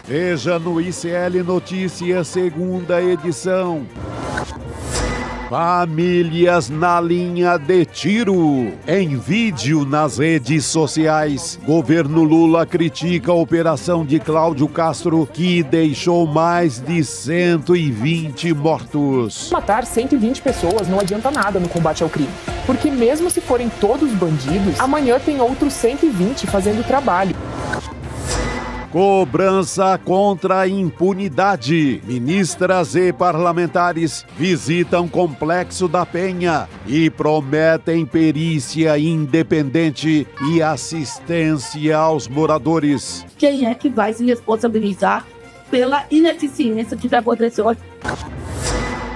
Veja no ICL Notícias, segunda edição. Famílias na linha de tiro. Em vídeo nas redes sociais, governo Lula critica a operação de Cláudio Castro, que deixou mais de 120 mortos. Matar 120 pessoas não adianta nada no combate ao crime, porque mesmo se forem todos bandidos, amanhã tem outros 120 fazendo o trabalho. Cobrança contra a impunidade. Ministras e parlamentares visitam Complexo da Penha e prometem perícia independente e assistência aos moradores. Quem é que vai se responsabilizar pela ineficiência que aconteceu?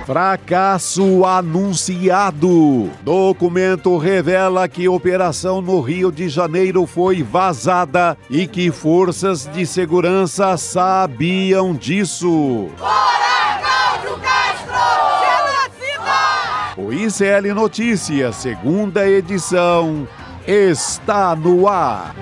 Fracasso anunciado. Documento revela que operação no Rio de Janeiro foi vazada e que forças de segurança sabiam disso. Fora Cláudio Castro! Genocida! O ICL Notícias, segunda edição, está no ar.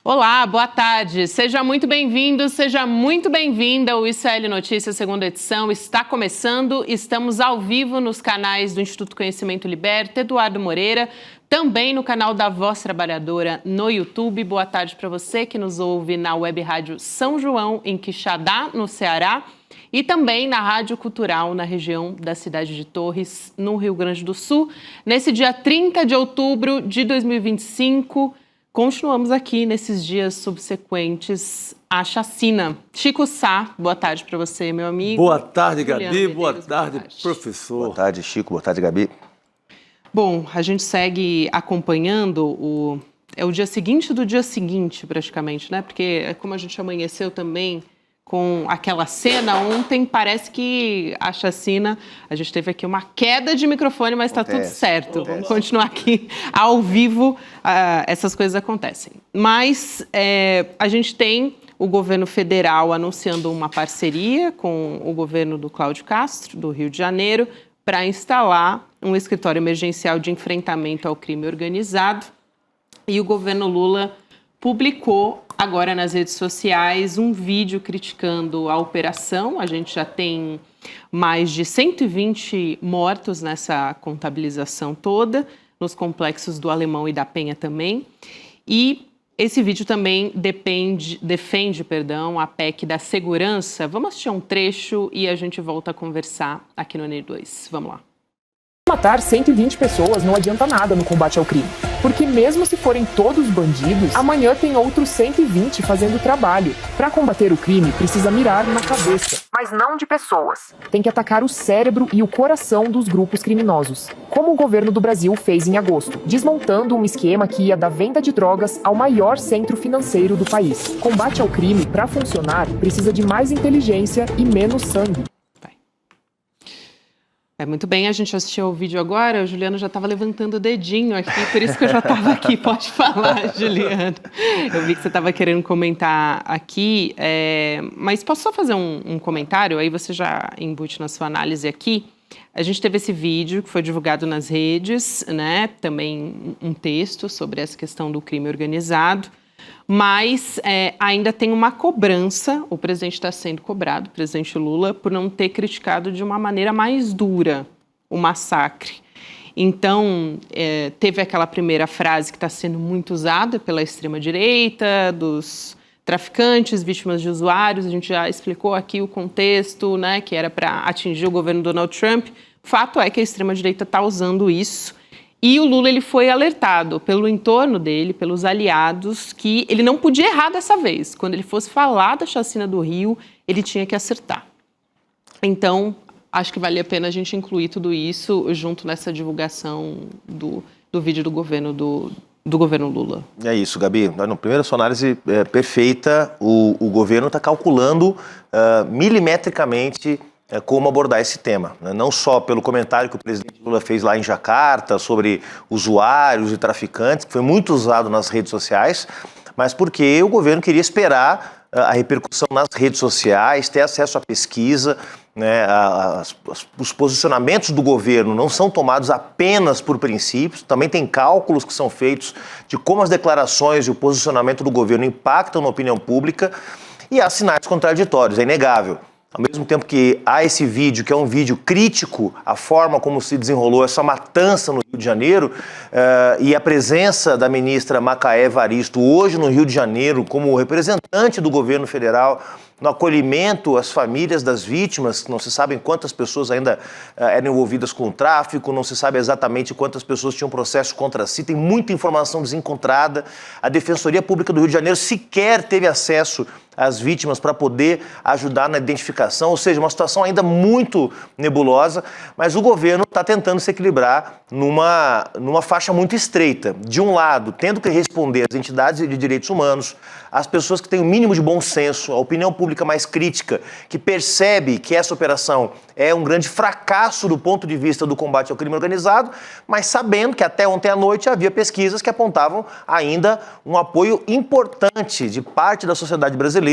Olá, boa tarde. Seja muito bem-vindo, seja muito bem-vinda. O ICL Notícias, segunda edição, está começando. Estamos ao vivo nos canais do Instituto Conhecimento Liberta, Eduardo Moreira, também no canal da Voz Trabalhadora no YouTube. Boa tarde para você que nos ouve na Web Rádio São João, em Quixadá, no Ceará, e também na Rádio Cultural, na região da cidade de Torres, no Rio Grande do Sul. Nesse dia 30 de outubro de 2025, continuamos aqui nesses dias subsequentes à chacina. Chico Sá, boa tarde para você, meu amigo. Boa tarde, Gabi. Boa tarde, professor. Boa tarde, Chico. Boa tarde, Gabi. Bom, a gente segue acompanhando é o dia seguinte do dia seguinte, praticamente, né? Porque como a gente amanheceu também com aquela cena ontem, parece que a chacina, a gente teve aqui uma queda de microfone, mas está tudo certo. Vamos continuar aqui ao vivo, essas coisas acontecem. Mas a gente tem o governo federal anunciando uma parceria com o governo do Cláudio Castro, do Rio de Janeiro, para instalar um escritório emergencial de enfrentamento ao crime organizado. E o governo Lula publicou agora nas redes sociais um vídeo criticando a operação. A gente já tem mais de 120 mortos nessa contabilização toda, nos complexos do Alemão e da Penha também. E esse vídeo também defende a PEC da segurança. Vamos assistir um trecho e a gente volta a conversar aqui no NE2. Vamos lá. Matar 120 pessoas não adianta nada no combate ao crime, porque mesmo se forem todos bandidos, amanhã tem outros 120 fazendo o trabalho. Para combater o crime, precisa mirar na cabeça, mas não de pessoas. Tem que atacar o cérebro e o coração dos grupos criminosos, como o governo do Brasil fez em agosto, desmontando um esquema que ia da venda de drogas ao maior centro financeiro do país. Combate ao crime, para funcionar, precisa de mais inteligência e menos sangue. Muito bem, a gente assistiu ao vídeo agora, o Juliano já estava levantando o dedinho aqui, por isso que eu já estava aqui. Pode falar, Juliano. Eu vi que você estava querendo comentar aqui, mas posso só fazer um comentário? Aí você já embute na sua análise aqui. A gente teve esse vídeo que foi divulgado nas redes, né? Também um texto sobre essa questão do crime organizado. Mas ainda tem uma cobrança, o presidente está sendo cobrado, o presidente Lula, por não ter criticado de uma maneira mais dura o massacre. Então, teve aquela primeira frase que está sendo muito usada pela extrema-direita, dos traficantes, vítimas de usuários, a gente já explicou aqui o contexto, né, que era para atingir o governo Donald Trump. Fato é que a extrema-direita está usando isso. E o Lula ele foi alertado pelo entorno dele, pelos aliados, que ele não podia errar dessa vez. Quando ele fosse falar da chacina do Rio, ele tinha que acertar. Então, acho que vale a pena a gente incluir tudo isso junto nessa divulgação do vídeo do governo governo Lula. É isso, Gabi. No primeiro, sua análise é perfeita. O governo está calculando milimetricamente como abordar esse tema, né? Não só pelo comentário que o presidente Lula fez lá em Jacarta sobre usuários e traficantes, que foi muito usado nas redes sociais, mas porque o governo queria esperar a repercussão nas redes sociais, ter acesso à pesquisa, né, os posicionamentos do governo não são tomados apenas por princípios, também tem cálculos que são feitos de como as declarações e o posicionamento do governo impactam na opinião pública, e há sinais contraditórios, é inegável. Ao mesmo tempo que há esse vídeo, que é um vídeo crítico, a forma como se desenrolou essa matança no Rio de Janeiro, e a presença da ministra Macaé Evaristo hoje no Rio de Janeiro como representante do governo federal no acolhimento às famílias das vítimas, não se sabe quantas pessoas ainda eram envolvidas com o tráfico, não se sabe exatamente quantas pessoas tinham processo contra si, tem muita informação desencontrada. A Defensoria Pública do Rio de Janeiro sequer teve acesso às vítimas para poder ajudar na identificação, ou seja, uma situação ainda muito nebulosa, mas o governo está tentando se equilibrar numa faixa muito estreita. De um lado, tendo que responder às entidades de direitos humanos, às pessoas que têm o mínimo de bom senso, a opinião pública mais crítica, que percebe que essa operação é um grande fracasso do ponto de vista do combate ao crime organizado, mas sabendo que até ontem à noite havia pesquisas que apontavam ainda um apoio importante de parte da sociedade brasileira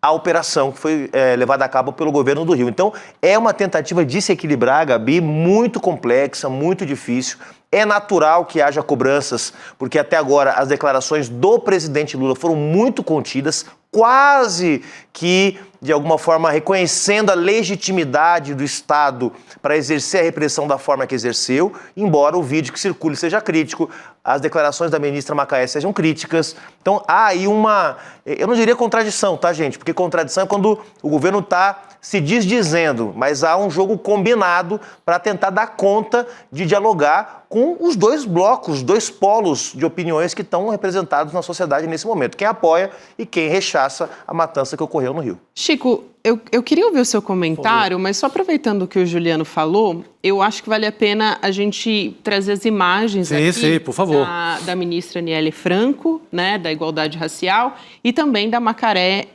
à operação que foi levada a cabo pelo governo do Rio. Então, é uma tentativa de se equilibrar, Gabi, muito complexa, muito difícil. É natural que haja cobranças, porque até agora as declarações do presidente Lula foram muito contidas, quase que, de alguma forma, reconhecendo a legitimidade do Estado para exercer a repressão da forma que exerceu, embora o vídeo que circule seja crítico, as declarações da ministra Macaé sejam críticas. Então, há aí eu não diria contradição, tá, gente? Porque contradição é quando o governo está se desdizendo, mas há um jogo combinado para tentar dar conta de dialogar com os dois blocos, os dois polos de opiniões que estão representados na sociedade nesse momento. Quem apoia e quem rechaça a matança que ocorreu no Rio. Chico, eu queria ouvir o seu comentário, mas só aproveitando o que o Juliano falou, eu acho que vale a pena a gente trazer as imagens aqui por favor. Da ministra Aniele Franco, né, da Igualdade Racial, e também da Macaé,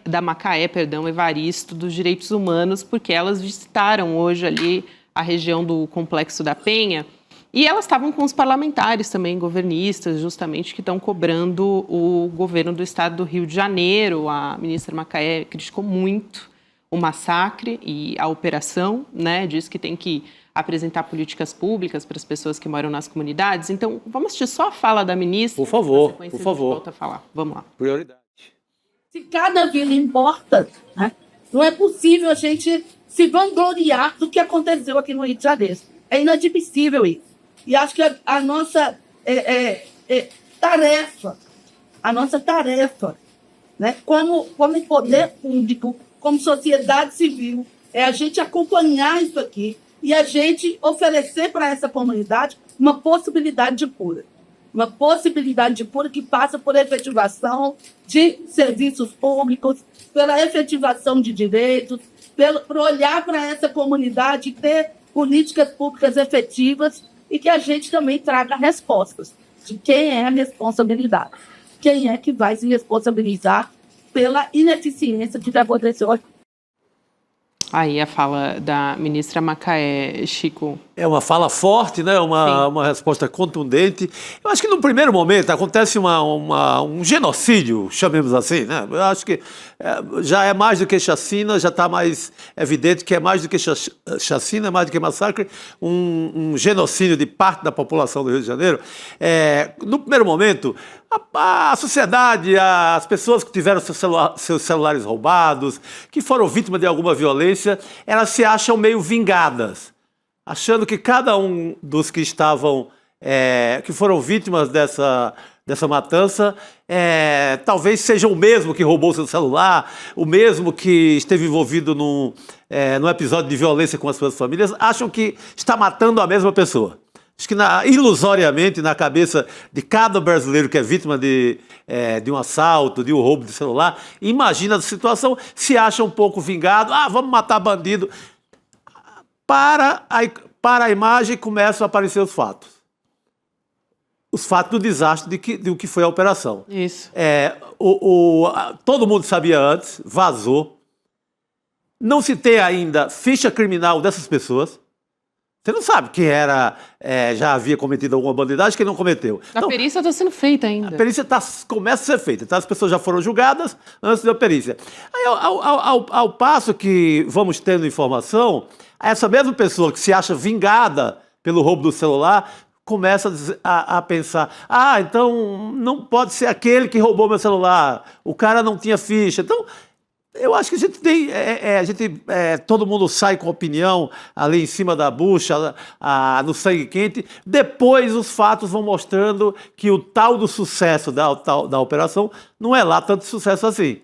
Evaristo, dos Direitos Humanos, porque elas visitaram hoje ali a região do Complexo da Penha, e elas estavam com os parlamentares também, governistas, justamente, que estão cobrando o governo do estado do Rio de Janeiro. A ministra Macaé criticou muito o massacre e a operação, né? Diz que tem que apresentar políticas públicas para as pessoas que moram nas comunidades. Então, vamos assistir só a fala da ministra. Por favor, por favor. A gente volta a falar. Vamos lá. Prioridade. Se cada vila importa, né, não é possível a gente se vangloriar do que aconteceu aqui no Rio de Janeiro. É inadmissível isso. E acho que a nossa tarefa, né, como poder público, como sociedade civil, é a gente acompanhar isso aqui e a gente oferecer para essa comunidade uma possibilidade de cura. Uma possibilidade de cura que passa por efetivação de serviços públicos, pela efetivação de direitos, por olhar para essa comunidade e ter políticas públicas efetivas e que a gente também traga respostas de quem é a responsabilidade, quem é que vai se responsabilizar pela ineficiência que aconteceu aqui. Aí a fala da ministra Macaé, Chico. É uma fala forte, né? Uma resposta contundente. Eu acho que no primeiro momento acontece um genocídio, chamemos assim, né? Eu acho que já é mais do que chacina, já está mais evidente que é mais do que chacina, mais do que massacre, um genocídio de parte da população do Rio de Janeiro. No primeiro momento, a sociedade, as pessoas que tiveram seus celulares roubados, que foram vítimas de alguma violência, elas se acham meio vingadas, achando que cada um dos que que foram vítimas dessa matança, talvez seja o mesmo que roubou seu celular, o mesmo que esteve envolvido num episódio de violência com as suas famílias, acham que está matando a mesma pessoa. Acho que ilusoriamente, na cabeça de cada brasileiro que é vítima de um assalto, de um roubo de celular, imagina a situação, se acha um pouco vingado, vamos matar bandido. Para a imagem começam a aparecer os fatos. Os fatos do desastre do que foi a operação. Isso. Todo mundo sabia antes, vazou. Não se tem ainda ficha criminal dessas pessoas. Você não sabe quem era, já havia cometido alguma bandidagem, quem não cometeu. A perícia está sendo feita ainda. A perícia começa a ser feita, então as pessoas já foram julgadas antes da perícia. Aí, ao passo que vamos tendo informação, essa mesma pessoa que se acha vingada pelo roubo do celular começa a pensar, então não pode ser aquele que roubou meu celular, o cara não tinha ficha. Então, eu acho que a gente tem, todo mundo sai com opinião ali em cima da bucha, no sangue quente. Depois os fatos vão mostrando que o tal do sucesso da operação não é lá tanto sucesso assim.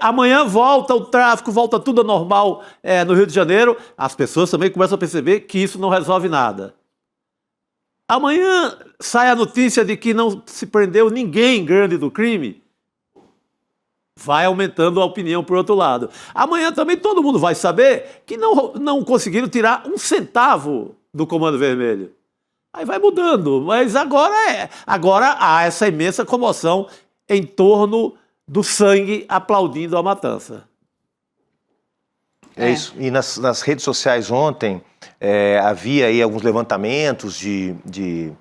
Amanhã volta o tráfico, volta tudo ao normal no Rio de Janeiro. As pessoas também começam a perceber que isso não resolve nada. Amanhã sai a notícia de que não se prendeu ninguém grande do crime. Vai aumentando a opinião por outro lado. Amanhã também todo mundo vai saber que não conseguiram tirar um centavo do Comando Vermelho. Aí vai mudando, mas agora há essa imensa comoção em torno do sangue aplaudindo a matança. É isso. E nas redes sociais ontem havia aí alguns levantamentos de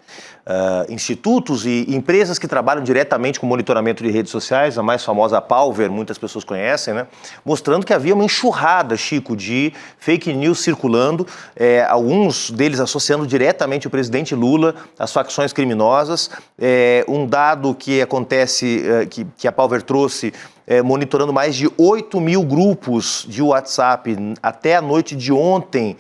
institutos e empresas que trabalham diretamente com monitoramento de redes sociais, a mais famosa, a Palver, muitas pessoas conhecem, né? Mostrando que havia uma enxurrada, Chico, de fake news circulando, alguns deles associando diretamente o presidente Lula às facções criminosas. Um dado que acontece, que a Palver trouxe, monitorando mais de 8 mil grupos de WhatsApp até a noite de ontem,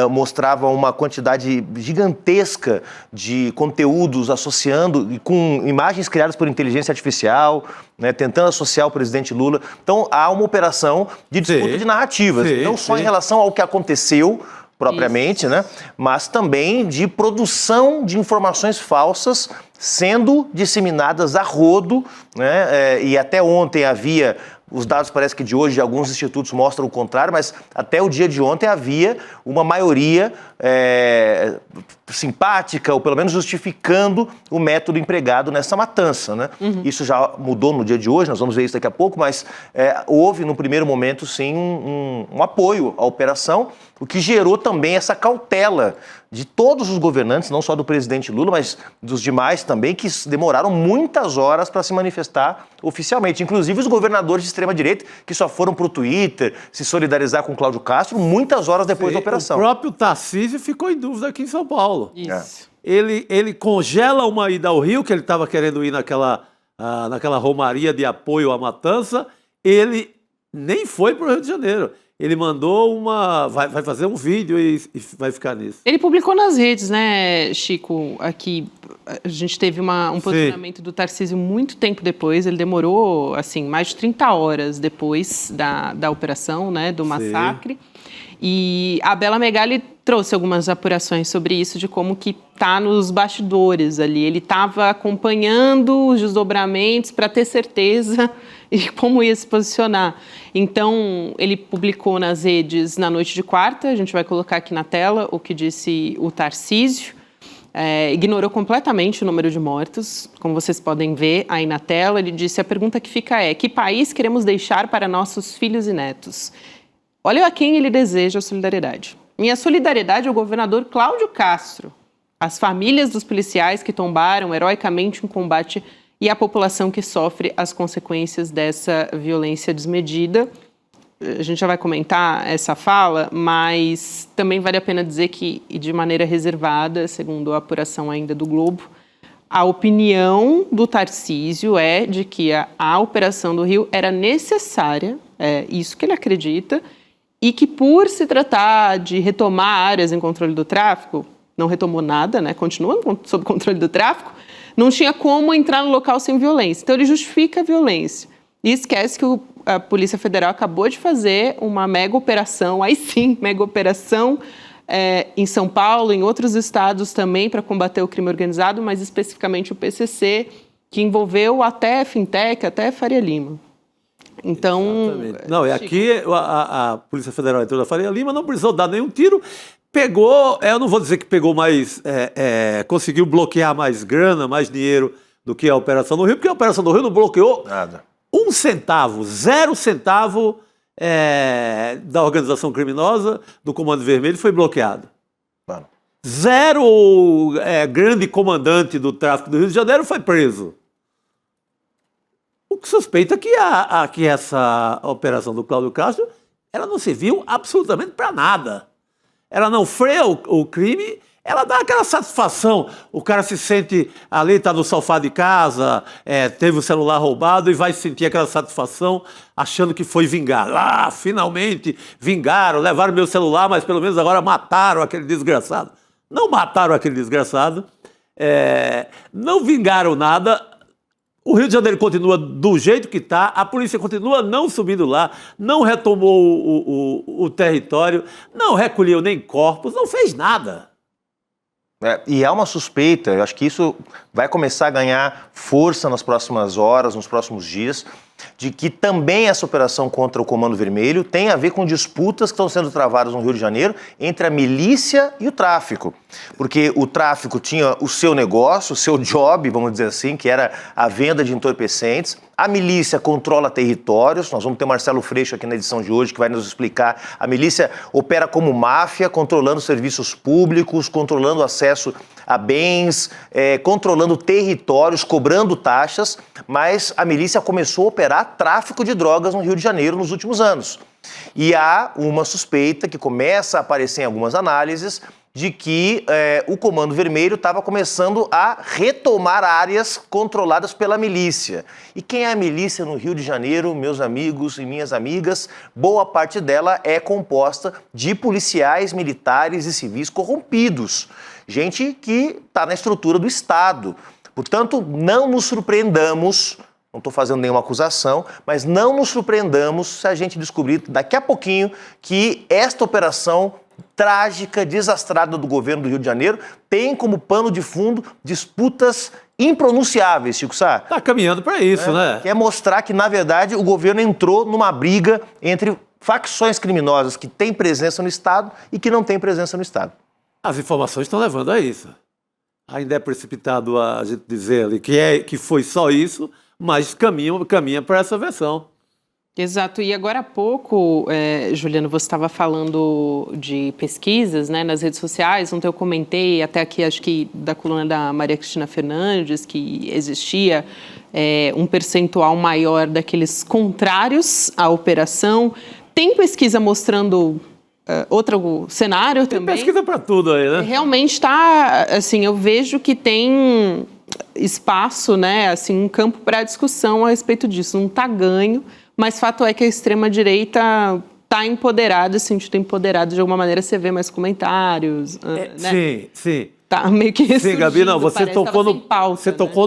mostrava uma quantidade gigantesca de conteúdos associando e com imagens criadas por inteligência artificial, né, tentando associar o presidente Lula. Então há uma operação de disputa de narrativas, não só em relação ao que aconteceu propriamente, né, mas também de produção de informações falsas sendo disseminadas a rodo, né, e até ontem havia, os dados parece que de hoje de alguns institutos mostram o contrário, mas até o dia de ontem havia uma maioria simpática, ou pelo menos justificando o método empregado nessa matança, né? Isso já mudou no dia de hoje, nós vamos ver isso daqui a pouco, mas houve no primeiro momento sim um apoio à operação, o que gerou também essa cautela de todos os governantes, não só do presidente Lula, mas dos demais também, que demoraram muitas horas para se manifestar oficialmente. Inclusive os governadores de extrema-direita, que só foram para o Twitter se solidarizar com Cláudio Castro muitas horas depois da operação. O próprio Tarcísio ficou em dúvida aqui em São Paulo. Isso. Ele congela uma ida ao Rio, que ele estava querendo ir naquela romaria de apoio à matança. Ele nem foi para o Rio de Janeiro. Ele mandou vai fazer um vídeo e vai ficar nisso. Ele publicou nas redes, né, Chico? Aqui a gente teve um posicionamento do Tarcísio muito tempo depois. Ele demorou, assim, mais de 30 horas depois da operação, né, do massacre. E a Bela Megali trouxe algumas apurações sobre isso, de como que tá nos bastidores ali. Ele estava acompanhando os desdobramentos para ter certeza e como ia se posicionar. Então, ele publicou nas redes na noite de quarta, a gente vai colocar aqui na tela o que disse o Tarcísio, ignorou completamente o número de mortos, como vocês podem ver aí na tela. Ele disse, a pergunta que fica é, que país queremos deixar para nossos filhos e netos? Olha a quem ele deseja solidariedade. Minha solidariedade ao governador Cláudio Castro, às famílias dos policiais que tombaram heroicamente um combate e à população que sofre as consequências dessa violência desmedida. A gente já vai comentar essa fala, mas também vale a pena dizer que, e de maneira reservada, segundo a apuração ainda do Globo, a opinião do Tarcísio é de que a Operação do Rio era necessária, é isso que ele acredita, e que por se tratar de retomar áreas em controle do tráfico, não retomou nada, né? Continua sob controle do tráfico, não tinha como entrar no local sem violência. Então ele justifica a violência e esquece que a Polícia Federal acabou de fazer uma mega operação, aí sim, mega operação em São Paulo, em outros estados também, para combater o crime organizado, mas especificamente o PCC, que envolveu até Fintech, até Faria Lima. Então... Exatamente. Não, aqui a Polícia Federal entrou na Faria Lima, não precisou dar nenhum tiro, pegou, eu não vou dizer que pegou mais, conseguiu bloquear mais grana, mais dinheiro do que a Operação do Rio, porque a Operação do Rio não bloqueou nada. 1 centavo, 0 centavo da organização criminosa, do Comando Vermelho, foi bloqueado. Zero grande comandante do tráfico do Rio de Janeiro foi preso. O que suspeita que essa operação do Cláudio Castro, ela não serviu absolutamente para nada. Ela não freia o crime, ela dá aquela satisfação. O cara se sente ali, está no sofá de casa, teve o celular roubado e vai sentir aquela satisfação achando que foi vingar. Finalmente vingaram, levaram meu celular, mas pelo menos agora mataram aquele desgraçado. Não mataram aquele desgraçado, não vingaram nada. O Rio de Janeiro continua do jeito que está, a polícia continua não subindo lá, não retomou o território, não recolheu nem corpos, não fez nada. E há uma suspeita, eu acho que isso vai começar a ganhar força nas próximas horas, nos próximos dias, de que também essa operação contra o Comando Vermelho tem a ver com disputas que estão sendo travadas no Rio de Janeiro entre a milícia e o tráfico. Porque o tráfico tinha o seu negócio, o seu job, vamos dizer assim, que era a venda de entorpecentes. A milícia controla territórios, nós vamos ter o Marcelo Freixo aqui na edição de hoje que vai nos explicar. A milícia opera como máfia, controlando serviços públicos, controlando acesso a bens, controlando territórios, cobrando taxas, mas a milícia começou a operar tráfico de drogas no Rio de Janeiro nos últimos anos. E há uma suspeita que começa a aparecer em algumas análises de que o Comando Vermelho estava começando a retomar áreas controladas pela milícia. E quem é a milícia no Rio de Janeiro, meus amigos e minhas amigas? Boa parte dela é composta de policiais, militares e civis corrompidos. Gente que está na estrutura do Estado. Portanto, não nos surpreendamos, não estou fazendo nenhuma acusação, mas não nos surpreendamos se a gente descobrir daqui a pouquinho que esta operação trágica, desastrada do governo do Rio de Janeiro tem como pano de fundo disputas impronunciáveis, Chico Sá. Está caminhando para isso, né? Quer mostrar que, na verdade, o governo entrou numa briga entre facções criminosas que têm presença no Estado e que não têm presença no Estado. As informações estão levando a isso. Ainda é precipitado a gente dizer ali que foi só isso, mas caminha para essa versão. Exato. E agora há pouco, Juliano, você estava falando de pesquisas, né, nas redes sociais. Ontem eu comentei, até aqui, acho que da coluna da Maria Cristina Fernandes, que existia um percentual maior daqueles contrários à operação. Tem pesquisa mostrando outro cenário também. Tem pesquisa para tudo aí, né? Realmente está, assim, eu vejo que tem espaço, né, assim, um campo para discussão a respeito disso. Não está ganho, mas fato é que a extrema-direita está empoderada, se sentindo empoderada de alguma maneira, você vê mais comentários, né? Sim. Tá meio que sim, Gabi, não, você tocou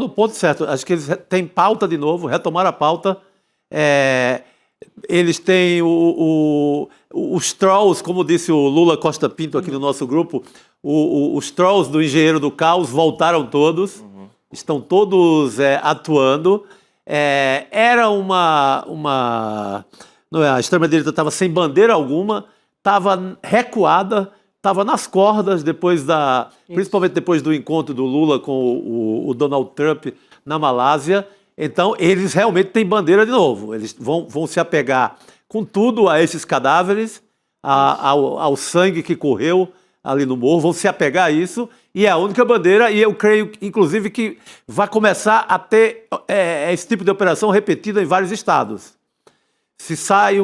no ponto certo. Acho que eles têm pauta de novo, retomaram a pauta. Eles têm os trolls, como disse o Lula Costa Pinto aqui no nosso grupo, os trolls do Engenheiro do Caos voltaram todos, estão todos atuando. Era a extrema-direita estava sem bandeira alguma, estava recuada, estava nas cordas principalmente depois do encontro do Lula com o Donald Trump na Malásia. Então, eles realmente têm bandeira de novo. Eles vão se apegar com tudo a esses cadáveres, ao sangue que correu ali no morro, vão se apegar a isso, e é a única bandeira, e eu creio, inclusive, que vai começar a ter esse tipo de operação repetida em vários estados. Se sai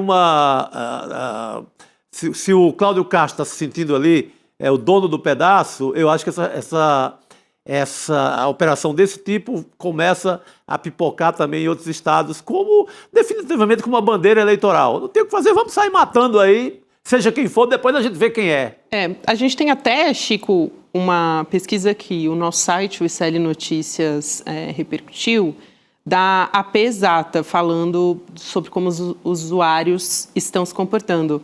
se o Cláudio Castro está se sentindo ali, o dono do pedaço, eu acho que essa operação desse tipo começa a pipocar também em outros estados, definitivamente como uma bandeira eleitoral. Não tem o que fazer, vamos sair matando aí, seja quem for, depois a gente vê quem é. A gente tem até, Chico, uma pesquisa que o nosso site, o ICL Notícias, repercutiu, da AP Exata, falando sobre como os usuários estão se comportando.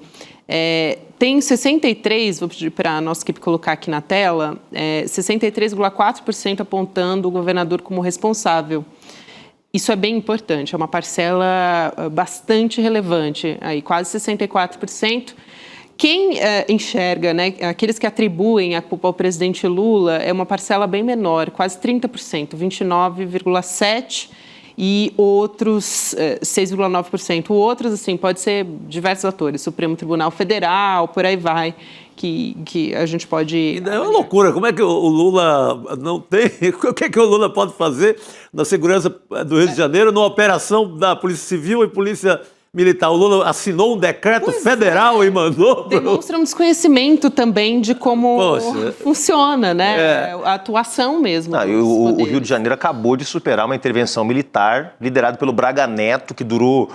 Tem 63, vou pedir para a nossa equipe colocar aqui na tela, 63,4% apontando o governador como responsável. Isso é bem importante, é uma parcela bastante relevante, aí, quase 64%. Quem enxerga, né, aqueles que atribuem a culpa ao presidente Lula, é uma parcela bem menor, quase 30%, 29,7%. e outros 6,9%. Outros, assim, pode ser diversos atores, Supremo Tribunal Federal, por aí vai, que a gente pode... É uma loucura, como é que o Lula não tem... O que é que o Lula pode fazer na segurança do Rio de Janeiro, numa operação da Polícia Civil e Polícia Militar? O Lula assinou um decreto federal e mandou... Demonstra um desconhecimento também de como funciona, né? A atuação mesmo. O Rio de Janeiro acabou de superar uma intervenção militar liderada pelo Braga Neto, que durou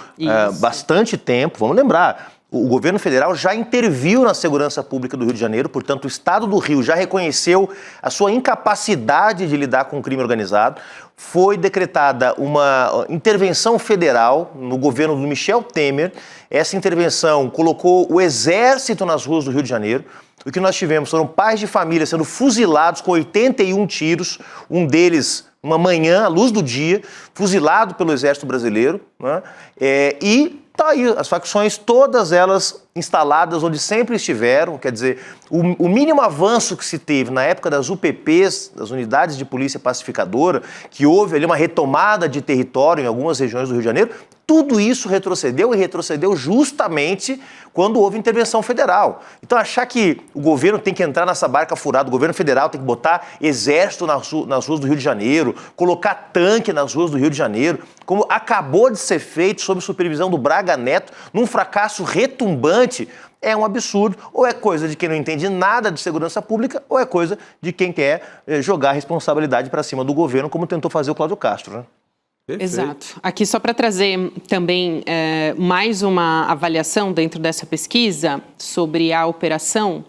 bastante tempo. Vamos lembrar, o governo federal já interviu na segurança pública do Rio de Janeiro, portanto, o Estado do Rio já reconheceu a sua incapacidade de lidar com o crime organizado. Foi decretada uma intervenção federal no governo do Michel Temer. Essa intervenção colocou o Exército nas ruas do Rio de Janeiro. O que nós tivemos foram pais de família sendo fuzilados com 81 tiros, um deles uma manhã, à luz do dia, fuzilado pelo Exército Brasileiro, né? E tá aí, as facções, todas elas instaladas onde sempre estiveram, quer dizer, o mínimo avanço que se teve na época das UPPs, das Unidades de Polícia Pacificadora, que houve ali uma retomada de território em algumas regiões do Rio de Janeiro, tudo isso retrocedeu e retrocedeu justamente quando houve intervenção federal. Então, achar que o governo tem que entrar nessa barca furada, o governo federal tem que botar exército nas ruas do Rio de Janeiro, colocar tanque nas ruas do Rio de Janeiro, como acabou de ser feito sob supervisão do Braga Neto, num fracasso retumbante, é um absurdo. Ou é coisa de quem não entende nada de segurança pública, ou é coisa de quem quer jogar a responsabilidade para cima do governo, como tentou fazer o Cláudio Castro, né? Perfeito. Exato. Aqui só para trazer também mais uma avaliação dentro dessa pesquisa sobre a operação,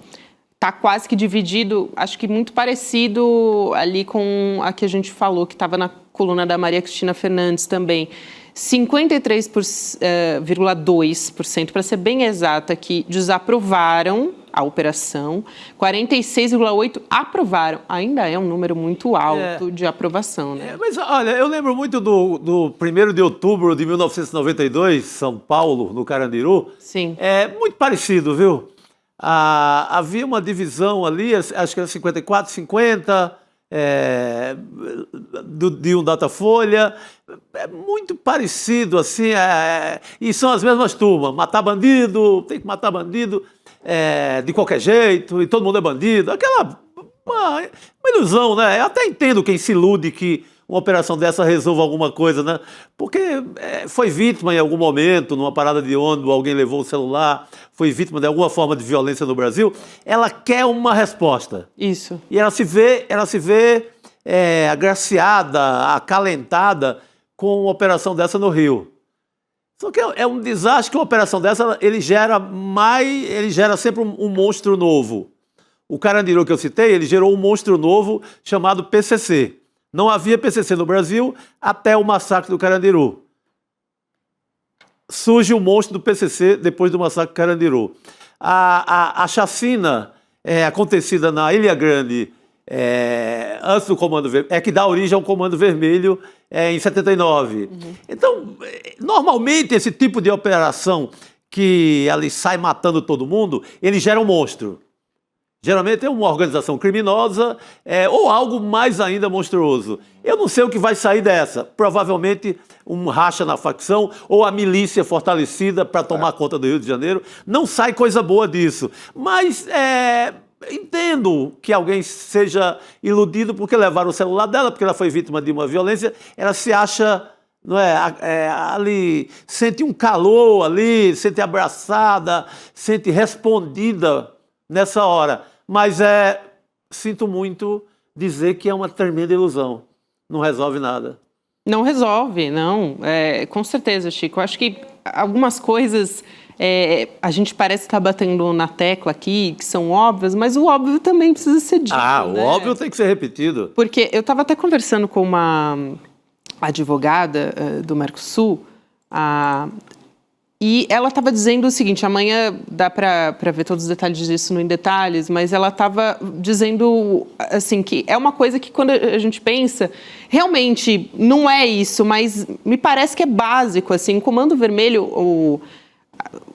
está quase que dividido, acho que muito parecido ali com a que a gente falou, que estava na coluna da Maria Cristina Fernandes também. 53,2%, para ser bem exata, que desaprovaram a operação, 46,8% aprovaram. Ainda é um número muito alto de aprovação, né? Mas, olha, eu lembro muito do 1º de outubro de 1992, São Paulo, no Carandiru. Sim. É muito parecido, viu? Havia uma divisão ali, acho que era 54, 50... de um Datafolha, é muito parecido, assim, e são as mesmas turmas, matar bandido, tem que matar bandido de qualquer jeito, e todo mundo é bandido, uma ilusão, né? Eu até entendo quem se ilude que uma operação dessa resolva alguma coisa, né? Porque foi vítima em algum momento, numa parada de ônibus, alguém levou o celular, foi vítima de alguma forma de violência no Brasil, ela quer uma resposta. Isso. E ela se vê agraciada, acalentada com uma operação dessa no Rio. Só que é um desastre que uma operação dessa, ele gera sempre um monstro novo. O Carandiru que eu citei, ele gerou um monstro novo chamado PCC. Não havia PCC no Brasil até o massacre do Carandiru. Surge o monstro do PCC depois do massacre do Carandiru. A chacina acontecida na Ilha Grande antes do Comando Vermelho, que dá origem ao Comando Vermelho em 79. Então, normalmente esse tipo de operação que ali sai matando todo mundo, ele gera um monstro. Geralmente é uma organização criminosa ou algo mais ainda monstruoso. Eu não sei o que vai sair dessa. Provavelmente um racha na facção ou a milícia fortalecida para tomar conta do Rio de Janeiro. Não sai coisa boa disso. Mas entendo que alguém seja iludido porque levaram o celular dela, porque ela foi vítima de uma violência. Ela se acha... Não ali, sente um calor ali, sente abraçada, sente respondida nessa hora. Mas sinto muito dizer que é uma tremenda ilusão. Não resolve nada. Não resolve, não. Com certeza, Chico. Eu acho que algumas coisas a gente parece estar batendo na tecla aqui, que são óbvias, mas o óbvio também precisa ser dito. O óbvio tem que ser repetido. Porque eu estava até conversando com uma advogada do Mercosul, e ela estava dizendo o seguinte, amanhã dá para ver todos os detalhes disso no Em Detalhes, mas ela estava dizendo assim, que é uma coisa que quando a gente pensa, realmente não é isso, mas me parece que é básico, assim, o Comando Vermelho,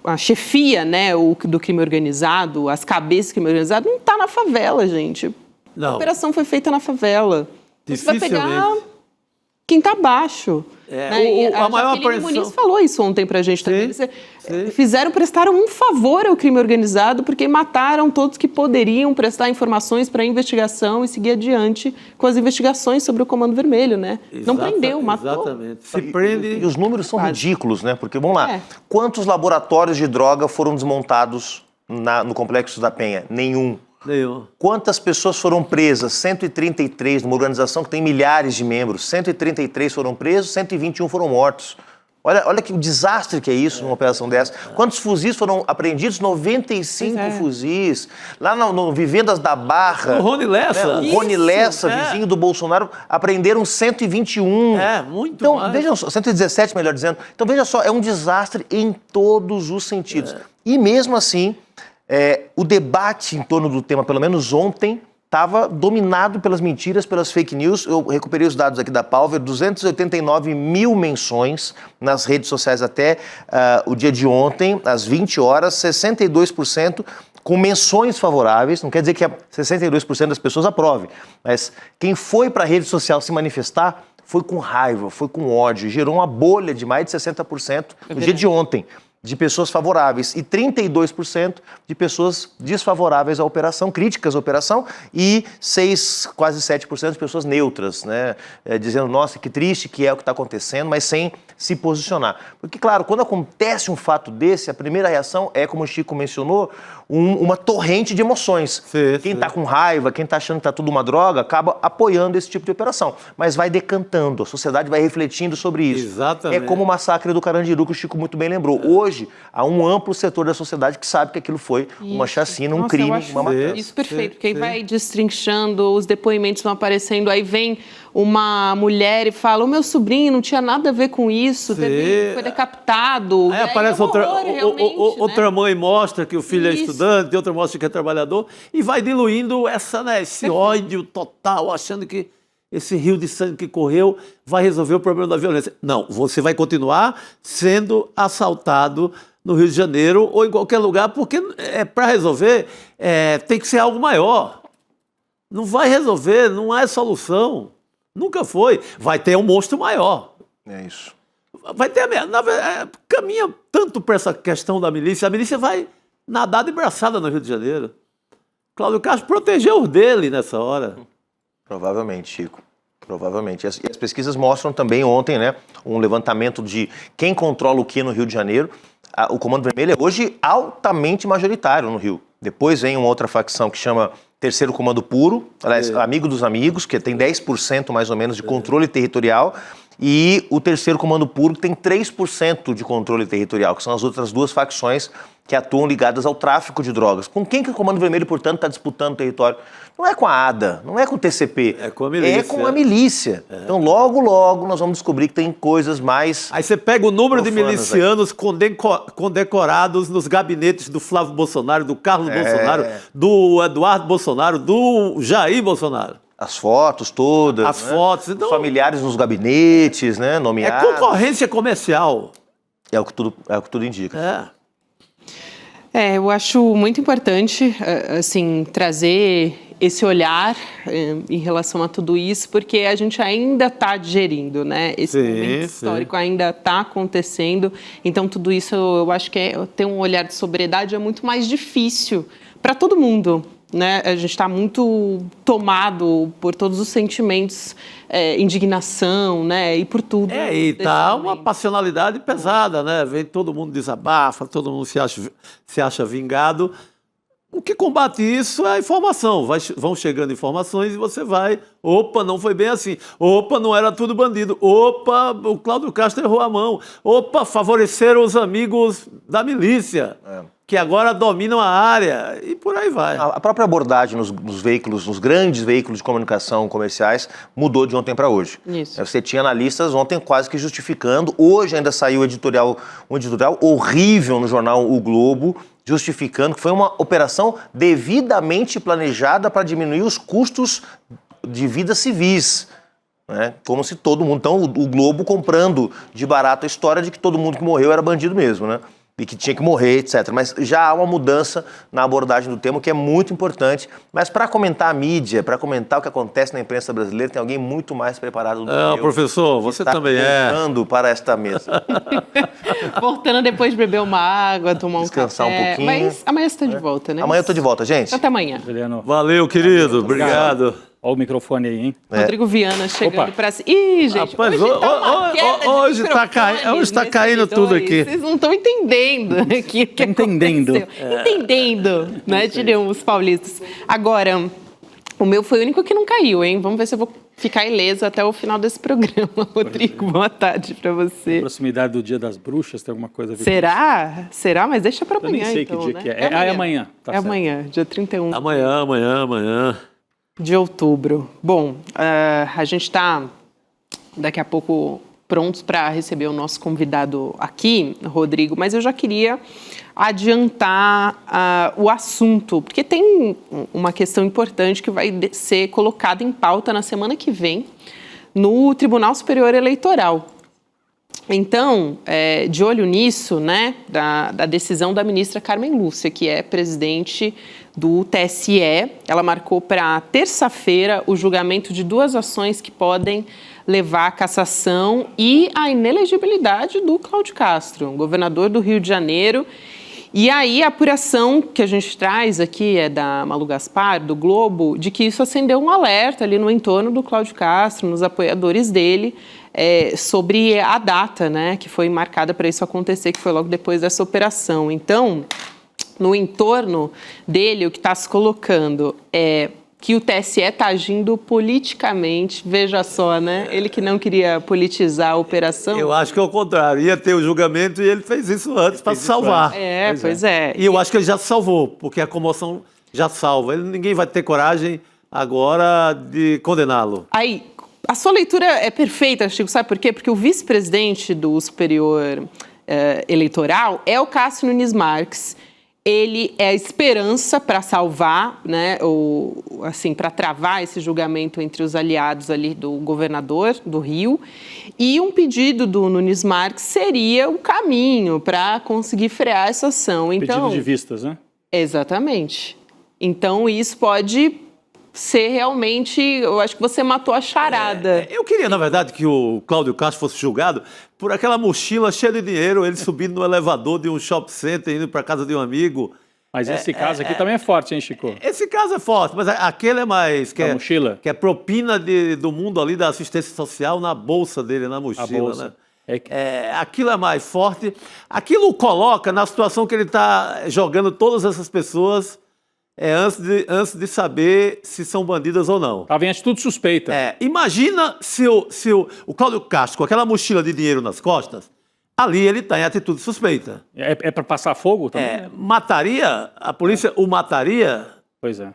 a chefia, né, do crime organizado, as cabeças do crime organizado, não está na favela, gente. Não. A operação foi feita na favela. Você vai pegar... quem está abaixo. A maior Jaqueline apreensão... Muniz falou isso ontem pra gente também. Sim. Prestaram um favor ao crime organizado porque mataram todos que poderiam prestar informações para a investigação e seguir adiante com as investigações sobre o Comando Vermelho, né? Não prendeu, matou. Exatamente. Se prende... E os números são ridículos, né? Porque, vamos lá, quantos laboratórios de droga foram desmontados no Complexo da Penha? Nenhum. Quantas pessoas foram presas? 133, numa organização que tem milhares de membros. 133 foram presos, 121 foram mortos. Olha que desastre que é isso numa operação dessa. Quantos fuzis foram apreendidos? 95 fuzis. Lá no Vivendas da Barra... O Rony Lessa. O Rony Lessa, vizinho do Bolsonaro, apreenderam 121. Muito então, mais. Vejam só, 117, melhor dizendo. Então, veja só, é um desastre em todos os sentidos. E mesmo assim... o debate em torno do tema, pelo menos ontem, estava dominado pelas mentiras, pelas fake news. Eu recuperei os dados aqui da Palver, 289 mil menções nas redes sociais até o dia de ontem, às 20 horas, 62% com menções favoráveis. Não quer dizer que 62% das pessoas aprovem, mas quem foi para a rede social se manifestar foi com raiva, foi com ódio, gerou uma bolha de mais de 60% no dia de ontem, de pessoas favoráveis e 32% de pessoas desfavoráveis à operação, críticas à operação, e quase 7% de pessoas neutras, né? Dizendo, nossa, que triste que é o que está acontecendo, mas sem se posicionar. Porque, claro, quando acontece um fato desse, a primeira reação é, como o Chico mencionou, uma torrente de emoções. Quem está com raiva, quem está achando que está tudo uma droga, acaba apoiando esse tipo de operação. Mas vai decantando, a sociedade vai refletindo sobre isso. Exatamente. É como o massacre do Carandiru, que o Chico muito bem lembrou. Hoje, há um amplo setor da sociedade que sabe que aquilo foi uma chacina, um crime, uma matança. Isso perfeito, porque aí vai destrinchando, os depoimentos vão aparecendo, aí vem uma mulher e fala, o meu sobrinho não tinha nada a ver com isso, foi decapitado. Aí aparece outra mãe mostra que o filho é estudante, outra mostra que é trabalhador, e vai diluindo esse ódio total, achando que esse rio de sangue que correu vai resolver o problema da violência. Não, você vai continuar sendo assaltado no Rio de Janeiro ou em qualquer lugar, porque para resolver tem que ser algo maior. Não vai resolver, não é solução. Nunca foi. Vai ter um monstro maior. É isso. Vai ter caminha tanto para essa questão da milícia. A milícia vai nadar de braçada no Rio de Janeiro. Cláudio Castro protegeu os dele nessa hora. Provavelmente, Chico. Provavelmente. E as pesquisas mostram também ontem, né, um levantamento de quem controla o que no Rio de Janeiro. O Comando Vermelho é hoje altamente majoritário no Rio. Depois vem uma outra facção que chama Terceiro Comando Puro, aliás, Amigo dos Amigos, que tem 10% mais ou menos de controle territorial, e o Terceiro Comando Puro tem 3% de controle territorial, que são as outras duas facções que atuam ligadas ao tráfico de drogas. Com quem que o Comando Vermelho, portanto, está disputando o território? Não é com a ADA, não é com o TCP. É com a milícia. É com a milícia. Então, logo, logo, nós vamos descobrir que tem coisas mais... Aí você pega o número de milicianos condecorados nos gabinetes do Flávio Bolsonaro, do Carlos Bolsonaro, do Eduardo Bolsonaro, do Jair Bolsonaro. As fotos todas. As fotos. Então, os familiares nos gabinetes, né, nomeados. É concorrência comercial. É o que tudo indica. Eu acho muito importante, assim, trazer esse olhar em relação a tudo isso, porque a gente ainda está digerindo, né? Esse momento histórico ainda está acontecendo. Então, tudo isso eu acho que ter um olhar de sobriedade é muito mais difícil para todo mundo, né? A gente está muito tomado por todos os sentimentos, indignação, né? E por tudo. E tá uma passionalidade pesada, né? Vem todo mundo desabafa, todo mundo se acha vingado. O que combate isso é a informação. Vão chegando informações e você vai... Opa, não foi bem assim. Opa, não era tudo bandido. Opa, o Cláudio Castro errou a mão. Opa, favoreceram os amigos da milícia, que agora dominam a área. E por aí vai. A própria abordagem nos veículos, nos grandes veículos de comunicação comerciais, mudou de ontem para hoje. Isso. Você tinha analistas ontem quase que justificando. Hoje ainda saiu um editorial horrível no jornal O Globo, justificando que foi uma operação devidamente planejada para diminuir os custos de vidas civis. Né? Como se todo mundo... Então, o Globo comprando de barato a história de que todo mundo que morreu era bandido mesmo, né? e que tinha que morrer, etc. Mas já há uma mudança na abordagem do tema, que é muito importante. Mas para comentar a mídia, para comentar o que acontece na imprensa brasileira, tem alguém muito mais preparado do que eu. Professor, você também voltando para esta mesa. Voltando depois de beber uma água, tomar Descansar um café. um pouquinho. Mas amanhã você está de volta, né? Amanhã eu estou de volta, gente. Até amanhã. Juliano, Valeu, querido. Obrigado. olha o microfone aí, hein? Rodrigo Viana chegando Opa. para... Ih, gente, Rapaz, hoje tá uma queda de hoje tá microfones tá nesse caindo tudo dois. aqui. Vocês não estão entendendo aqui o que Entendendo. aconteceu. Entendendo, né, diriam os paulistas. Agora, o meu foi o único que não caiu, hein? Vamos ver se eu vou ficar ileso até o final desse programa. Rodrigo, boa tarde para você. Proximidade do Dia das Bruxas, tem alguma coisa a ver Será? Será? Mas deixa para com isso? amanhã, Eu nem sei então, que dia né? que é. É amanhã. Tá É certo. amanhã, dia 31. Amanhã. De outubro. Bom, a gente está daqui a pouco prontos para receber o nosso convidado aqui, Rodrigo, mas eu já queria adiantar o assunto, porque tem uma questão importante que vai ser colocada em pauta na semana que vem no Tribunal Superior Eleitoral. Então, de olho nisso, né, da decisão da ministra Carmen Lúcia, que é presidente do TSE, ela marcou para terça-feira o julgamento de 2 ações que podem levar à cassação e à inelegibilidade do Cláudio Castro, governador do Rio de Janeiro. E aí a apuração que a gente traz aqui é da Malu Gaspar, do Globo, de que isso acendeu um alerta ali no entorno do Cláudio Castro, nos apoiadores dele, sobre a data, né, que foi marcada para isso acontecer, que foi logo depois dessa operação. Então, no entorno dele, o que está se colocando é que o TSE está agindo politicamente, veja só, né? Ele que não queria politizar a operação. Eu acho que é o contrário. Ia ter o julgamento e ele fez isso antes para se salvar. Pois é. E eu acho que ele já se salvou, porque a comoção já salva. Ninguém vai ter coragem agora de condená-lo. Aí, a sua leitura é perfeita, Chico, sabe por quê? Porque o vice-presidente do Superior Eleitoral é o Cássio Nunes Marques. Ele é a esperança para salvar, né, assim, para travar esse julgamento entre os aliados ali do governador do Rio. E um pedido do Nunes Marques seria o caminho para conseguir frear essa ação. Então, Pedido de vistas, né? Exatamente. Então, isso pode ser realmente... Eu acho que você matou a charada. Eu queria, na verdade, que o Cláudio Castro fosse julgado por aquela mochila cheia de dinheiro, ele subindo no elevador de um shopping center, indo para casa de um amigo. Mas esse caso aqui também é forte, hein, Chico? Esse caso é forte, mas aquele é mais... A mochila? Que é propina do mundo ali da assistência social na bolsa dele, na mochila. A bolsa. Né? Aquilo é mais forte. Aquilo coloca na situação que ele está jogando todas essas pessoas antes de saber se são bandidas ou não. Estava em atitude suspeita. Imagina se o Cláudio Castro, com aquela mochila de dinheiro nas costas, ali ele está em atitude suspeita. É para passar fogo também? Mataria? A polícia o mataria? Pois é.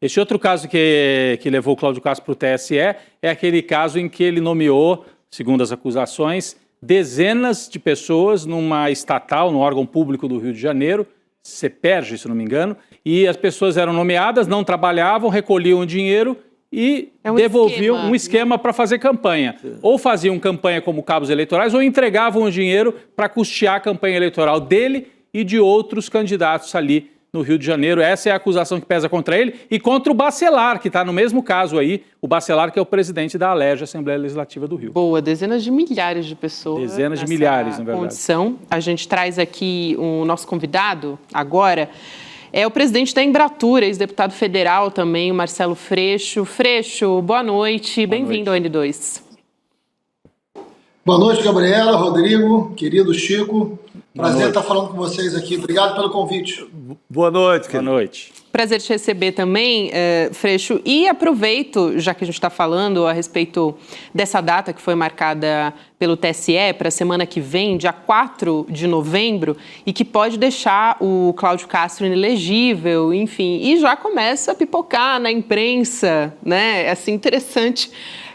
Esse outro caso que levou o Cláudio Castro para o TSE é aquele caso em que ele nomeou, segundo as acusações, dezenas de pessoas numa estatal, num órgão público do Rio de Janeiro, CEPERJ, se não me engano, e as pessoas eram nomeadas, não trabalhavam, recolhiam o dinheiro e devolviam um esquema para fazer campanha. Ou faziam campanha como cabos eleitorais ou entregavam o dinheiro para custear a campanha eleitoral dele e de outros candidatos ali no Rio de Janeiro. Essa é a acusação que pesa contra ele e contra o Bacelar, que está no mesmo caso aí, o Bacelar, que é o presidente da ALERJ, Assembleia Legislativa do Rio. Boa, dezenas de milhares de pessoas. Dezenas de milhares, na verdade. Condição. A gente traz aqui o nosso convidado agora, é o presidente da Embratur, ex-deputado federal também, o Marcelo Freixo. Freixo, boa noite, bem-vindo ao N2. Boa noite, Gabriela, Rodrigo, querido Chico. Prazer estar falando com vocês aqui. Obrigado pelo convite. Boa noite, querido. Boa noite. Prazer te receber também, Freixo. E aproveito, já que a gente está falando a respeito dessa data que foi marcada pelo TSE para a semana que vem, dia 4 de novembro, e que pode deixar o Cláudio Castro inelegível, enfim, e já começa a pipocar na imprensa, né? É assim, interessante,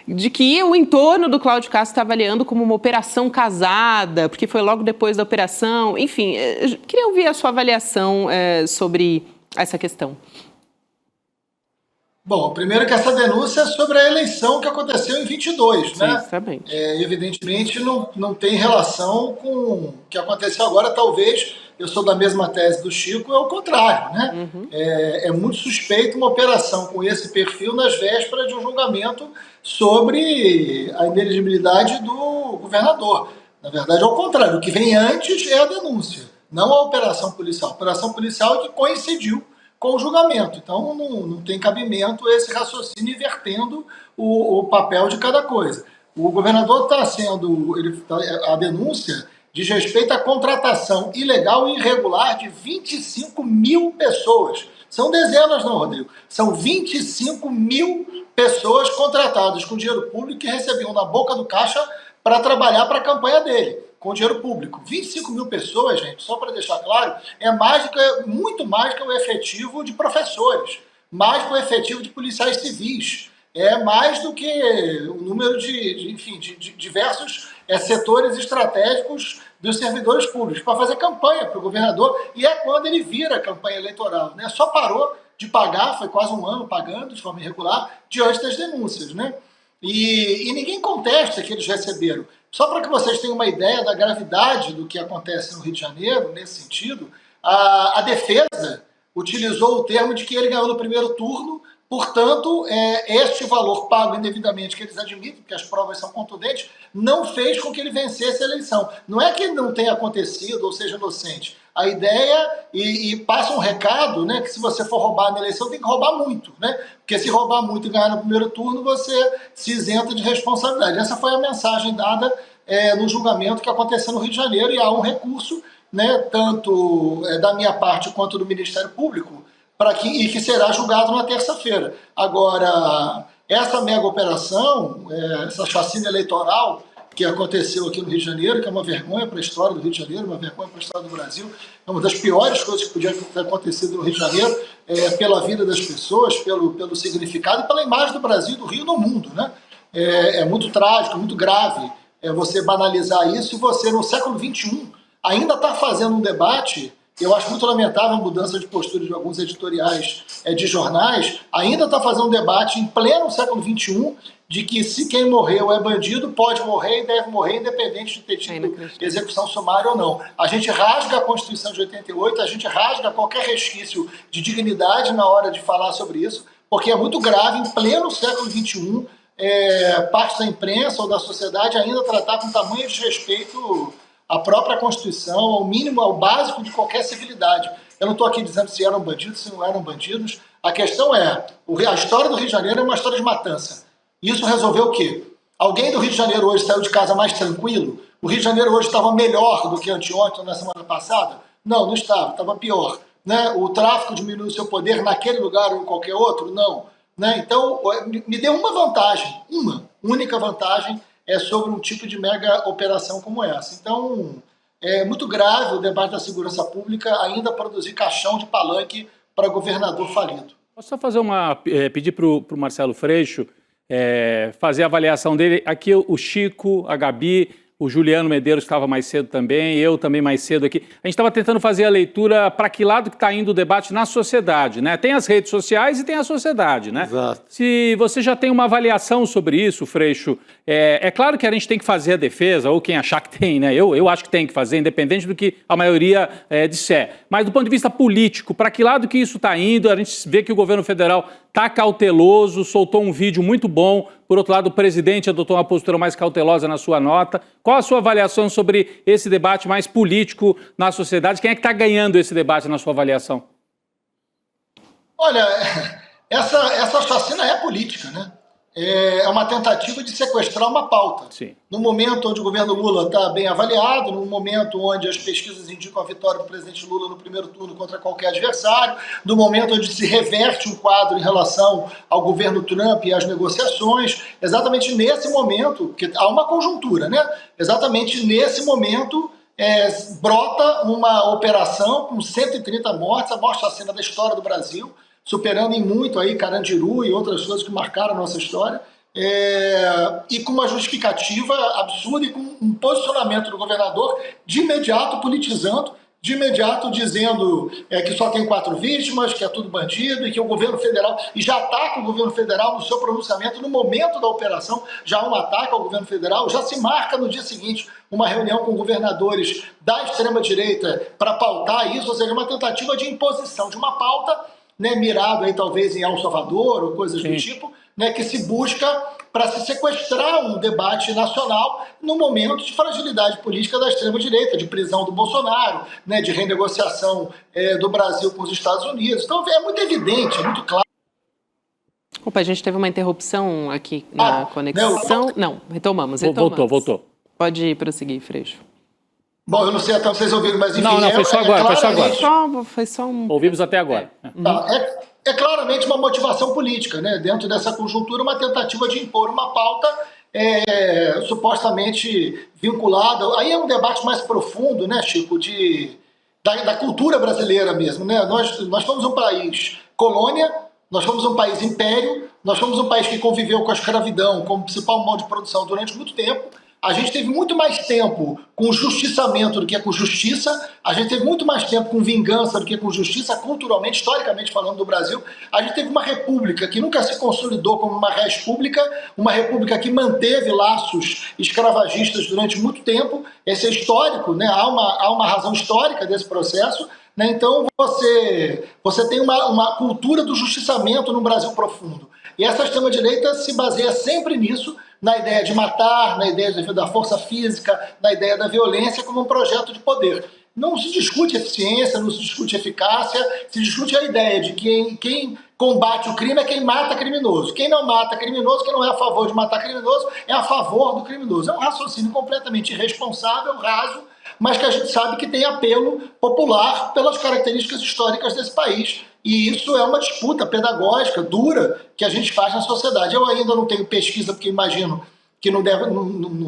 de que o entorno do Cláudio Castro está avaliando como uma operação casada, porque foi logo depois da operação. Enfim, eu queria ouvir a sua avaliação sobre essa questão. Bom, primeiro que essa denúncia é sobre a eleição que aconteceu em 22, né? Exatamente. Evidentemente não tem relação com o que aconteceu agora. Talvez, eu sou da mesma tese do Chico, é o contrário, né? É muito suspeito uma operação com esse perfil nas vésperas de um julgamento sobre a inelegibilidade do governador. Na verdade, é o contrário. O que vem antes é a denúncia, não a operação policial. A operação policial é que coincidiu com o julgamento. Então, não tem cabimento esse raciocínio invertendo o papel de cada coisa. O governador está sendo... a denúncia diz respeito à contratação ilegal e irregular de 25 mil pessoas. São dezenas, não, Rodrigo. São 25 mil pessoas contratadas com dinheiro público que recebiam na boca do caixa para trabalhar para a campanha dele, com dinheiro público. 25 mil pessoas, gente, só para deixar claro, muito mais que o efetivo de professores, mais que o efetivo de policiais civis, é mais do que o número de diversos setores estratégicos dos servidores públicos, para fazer campanha para o governador, e é quando ele vira a campanha eleitoral, né? Só parou de pagar, foi quase um ano pagando de forma irregular, diante das denúncias, né? E ninguém contesta que eles receberam. Só para que vocês tenham uma ideia da gravidade do que acontece no Rio de Janeiro, nesse sentido, a defesa utilizou o termo de que ele ganhou no primeiro turno, portanto, este valor pago indevidamente, que eles admitem, porque as provas são contundentes, não fez com que ele vencesse a eleição. Não é que ele não tenha acontecido ou seja inocente. A ideia, e passa um recado, né, que se você for roubar na eleição, tem que roubar muito, né? Porque se roubar muito e ganhar no primeiro turno, você se isenta de responsabilidade. Essa foi a mensagem dada no julgamento que aconteceu no Rio de Janeiro, e há um recurso, né, tanto da minha parte quanto do Ministério Público, e que será julgado na terça-feira. Agora, essa mega operação, essa chacina eleitoral que aconteceu aqui no Rio de Janeiro, que é uma vergonha para a história do Rio de Janeiro, uma vergonha para a história do Brasil, é uma das piores coisas que podia ter acontecido no Rio de Janeiro, pela vida das pessoas, pelo significado e pela imagem do Brasil e do Rio no mundo, né? É muito trágico, muito grave você banalizar isso, e você, no século XXI, ainda está fazendo um debate. Eu acho muito lamentável a mudança de postura de alguns editoriais de jornais, ainda está fazendo um debate em pleno século XXI de que se quem morreu é bandido, pode morrer e deve morrer, independente de ter tido execução sumária ou não. A gente rasga a Constituição de 88, a gente rasga qualquer resquício de dignidade na hora de falar sobre isso, porque é muito grave, em pleno século XXI, parte da imprensa ou da sociedade ainda tratar com tamanho desrespeito à própria Constituição, ao mínimo, ao básico de qualquer civilidade. Eu não estou aqui dizendo se eram bandidos, se não eram bandidos. A questão é, a história do Rio de Janeiro é uma história de matança. Isso resolveu o quê? Alguém do Rio de Janeiro hoje saiu de casa mais tranquilo? O Rio de Janeiro hoje estava melhor do que anteontem, na semana passada? Não estava pior. Né? O tráfico diminuiu o seu poder naquele lugar ou em qualquer outro? Não. Né? Então, me deu uma vantagem, uma única vantagem, sobre um tipo de mega operação como essa. Então, é muito grave o debate da segurança pública ainda produzir caixão de palanque para governador falido. Posso só fazer pedir para o Marcelo Freixo fazer a avaliação dele? Aqui o Chico, a Gabi, o Juliano Medeiros estava mais cedo também, eu também mais cedo aqui. A gente estava tentando fazer a leitura para que lado que está indo o debate na sociedade, né? Tem as redes sociais e tem a sociedade, né? Exato. Se você já tem uma avaliação sobre isso, Freixo, é claro que a gente tem que fazer a defesa, ou quem achar que tem, né? Eu acho que tem que fazer, independente do que a maioria disser. Mas do ponto de vista político, para que lado que isso está indo? A gente vê que o governo federal está cauteloso, soltou um vídeo muito bom. Por outro lado, o presidente adotou uma postura mais cautelosa na sua nota. Qual a sua avaliação sobre esse debate mais político na sociedade? Quem é que está ganhando esse debate na sua avaliação? Olha, essa chacina é política, né? É uma tentativa de sequestrar uma pauta. Sim. No momento onde o governo Lula está bem avaliado, no momento onde as pesquisas indicam a vitória do presidente Lula no primeiro turno contra qualquer adversário, no momento onde se reverte um quadro em relação ao governo Trump e às negociações, exatamente nesse momento, porque há uma conjuntura, né? Exatamente nesse momento brota uma operação com 130 mortes, a maior chacina da história do Brasil, superando em muito aí Carandiru e outras coisas que marcaram a nossa história, e com uma justificativa absurda e com um posicionamento do governador de imediato politizando, de imediato dizendo que só tem 4 vítimas, que é tudo bandido e que o governo federal, e já ataca o governo federal no seu pronunciamento, no momento da operação, já há um ataque ao governo federal, já se marca no dia seguinte uma reunião com governadores da extrema-direita para pautar isso, ou seja, uma tentativa de imposição de uma pauta, né, mirado aí talvez em El Salvador ou coisas do tipo, né, que se busca para se sequestrar um debate nacional no momento de fragilidade política da extrema-direita, de prisão do Bolsonaro, né, de renegociação do Brasil com os Estados Unidos. Então é muito evidente, é muito claro. Opa, a gente teve uma interrupção aqui na conexão. Não, retomamos. Voltou. Pode prosseguir, Freixo. Bom, eu não sei até vocês ouviram, mas enfim... Não, foi só agora, Foi só um... Ouvimos até agora. É claramente uma motivação política, né? Dentro dessa conjuntura, uma tentativa de impor uma pauta supostamente vinculada... Aí é um debate mais profundo, né, Chico, da cultura brasileira mesmo, né? Nós fomos um país colônia, nós fomos um país império, nós fomos um país que conviveu com a escravidão como principal modo de produção durante muito tempo. A gente teve muito mais tempo com justiçamento do que com justiça, a gente teve muito mais tempo com vingança do que com justiça, culturalmente, historicamente falando do Brasil. A gente teve uma república que nunca se consolidou como uma república que manteve laços escravagistas durante muito tempo. Esse é histórico, né? Há uma razão histórica desse processo. Né? Então você tem uma cultura do justiçamento no Brasil profundo. E essa extrema-direita se baseia sempre nisso, na ideia de matar, na ideia da força física, na ideia da violência como um projeto de poder. Não se discute eficiência, não se discute eficácia, se discute a ideia de que quem combate o crime é quem mata criminoso. Quem não mata criminoso, quem não é a favor de matar criminoso, é a favor do criminoso. É um raciocínio completamente irresponsável, raso, mas que a gente sabe que tem apelo popular pelas características históricas desse país. E isso é uma disputa pedagógica, dura, que a gente faz na sociedade. Eu ainda não tenho pesquisa, porque imagino que não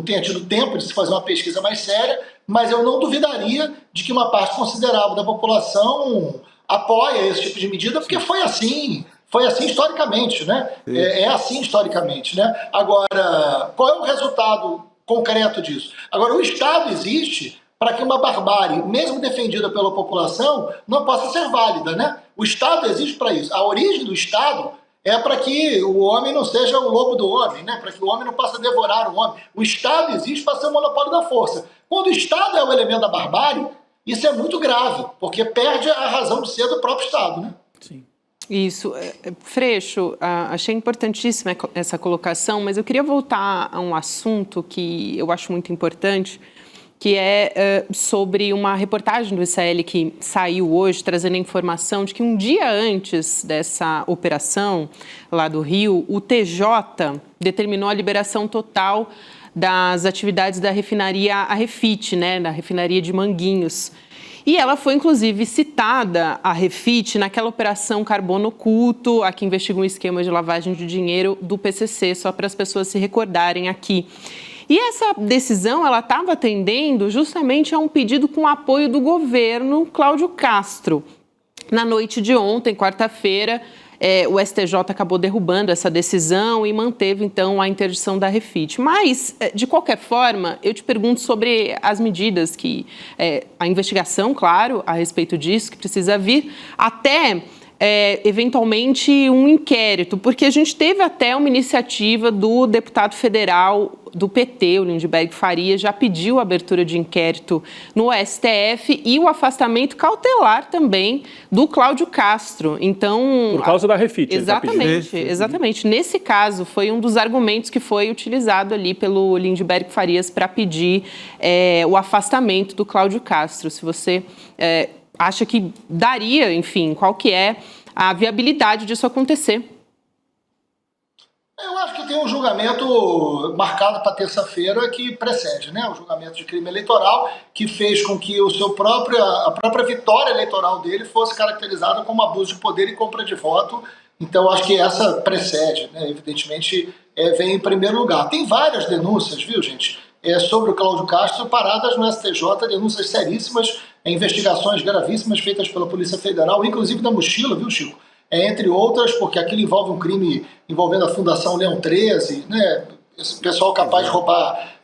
tenha tido tempo de se fazer uma pesquisa mais séria, mas eu não duvidaria de que uma parte considerável da população apoia esse tipo de medida, porque foi assim historicamente, né? É assim historicamente, né? Agora, qual é o resultado concreto disso? Agora, o Estado existe para que uma barbárie, mesmo defendida pela população, não possa ser válida, né? O Estado existe para isso. A origem do Estado é para que o homem não seja o lobo do homem, né? Para que o homem não possa devorar o homem. O Estado existe para ser o monopólio da força. Quando o Estado é o elemento da barbárie, isso é muito grave, porque perde a razão de ser do próprio Estado, né? Sim. Isso. Freixo, achei importantíssima essa colocação, mas eu queria voltar a um assunto que eu acho muito importante, que é sobre uma reportagem do ICL que saiu hoje, trazendo a informação de que um dia antes dessa operação lá do Rio, o TJ determinou a liberação total das atividades da refinaria Arrefite, né, da refinaria de Manguinhos. E ela foi, inclusive, citada, a Arrefite, naquela operação Carbono Oculto, a que investiga um esquema de lavagem de dinheiro do PCC, só para as pessoas se recordarem aqui. E essa decisão, ela estava atendendo justamente a um pedido com apoio do governo Cláudio Castro. Na noite de ontem, quarta-feira, o STJ acabou derrubando essa decisão e manteve, então, a interdição da Arrefite. Mas, de qualquer forma, eu te pergunto sobre as medidas que... a investigação, claro, a respeito disso, que precisa vir, até... eventualmente um inquérito, porque a gente teve até uma iniciativa do deputado federal do PT, o Lindbergh Farias, já pediu a abertura de inquérito no STF e o afastamento cautelar também do Cláudio Castro. Então, por causa da Arrefite. Exatamente. Nesse caso, foi um dos argumentos que foi utilizado ali pelo Lindbergh Farias para pedir o afastamento do Cláudio Castro. Se você... acha que daria, enfim, qual que é a viabilidade disso acontecer? Eu acho que tem um julgamento marcado para terça-feira que precede, né? O julgamento de crime eleitoral que fez com que a própria vitória eleitoral dele fosse caracterizada como abuso de poder e compra de voto. Então, acho que essa precede, né? Evidentemente, vem em primeiro lugar. Tem várias denúncias, viu, gente? Sobre o Cláudio Castro, paradas no STJ, denúncias seríssimas, investigações gravíssimas feitas pela Polícia Federal, inclusive da mochila, viu, Chico? Entre outras, porque aquilo envolve um crime envolvendo a Fundação Leão 13, né? esse pessoal capaz de roubar,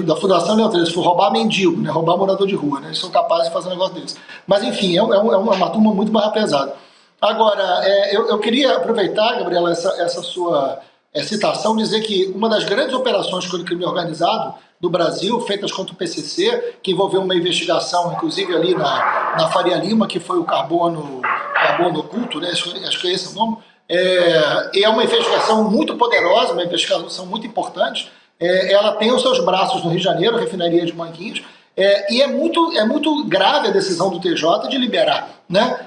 da Fundação Leão 13, for roubar mendigo, né, roubar morador de rua, né, eles são capazes de fazer um negócio desse. Mas, enfim, é uma turma muito mais pesada. Agora, eu queria aproveitar, Gabriela, essa sua citação, dizer que uma das grandes operações contra o crime organizado do Brasil, feitas contra o PCC, que envolveu uma investigação, inclusive ali na Faria Lima, que foi o carbono oculto, né? Acho que é esse o nome. É uma investigação muito poderosa, uma investigação muito importante. Ela tem os seus braços no Rio de Janeiro, a refinaria de Manguinhos, e é muito grave a decisão do TJ de liberar, né?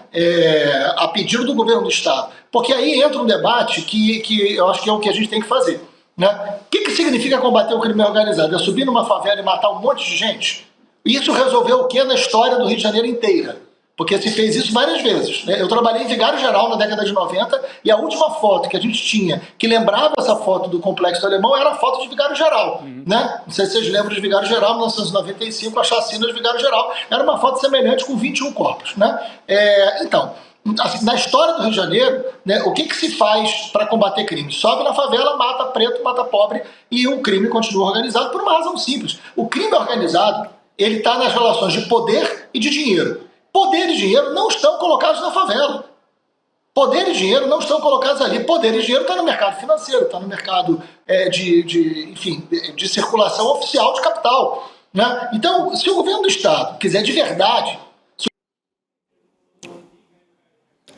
A pedido do governo do Estado. Porque aí entra um debate que eu acho que é o que a gente tem que fazer. Né? O que significa combater o crime organizado? É subir numa favela e matar um monte de gente? Isso resolveu o que na história do Rio de Janeiro inteira? Porque se fez isso várias vezes. Né? Eu trabalhei em Vigário Geral na década de 90 e a última foto que a gente tinha, que lembrava essa foto do Complexo Alemão, era a foto de Vigário Geral. Né? Não sei se vocês lembram de Vigário Geral, 1995, a chacina de Vigário Geral. Era uma foto semelhante com 21 corpos. Né? Então, assim, na história do Rio de Janeiro, né, o que se faz para combater crime? Sobe na favela, mata preto, mata pobre e o crime continua organizado por uma razão simples. O crime organizado, ele está nas relações de poder e de dinheiro. Poder e dinheiro não estão colocados na favela. Poder e dinheiro não estão colocados ali. Poder e dinheiro está no mercado financeiro, está no mercado de circulação oficial de capital. Né? Então, se o governo do Estado quiser de verdade...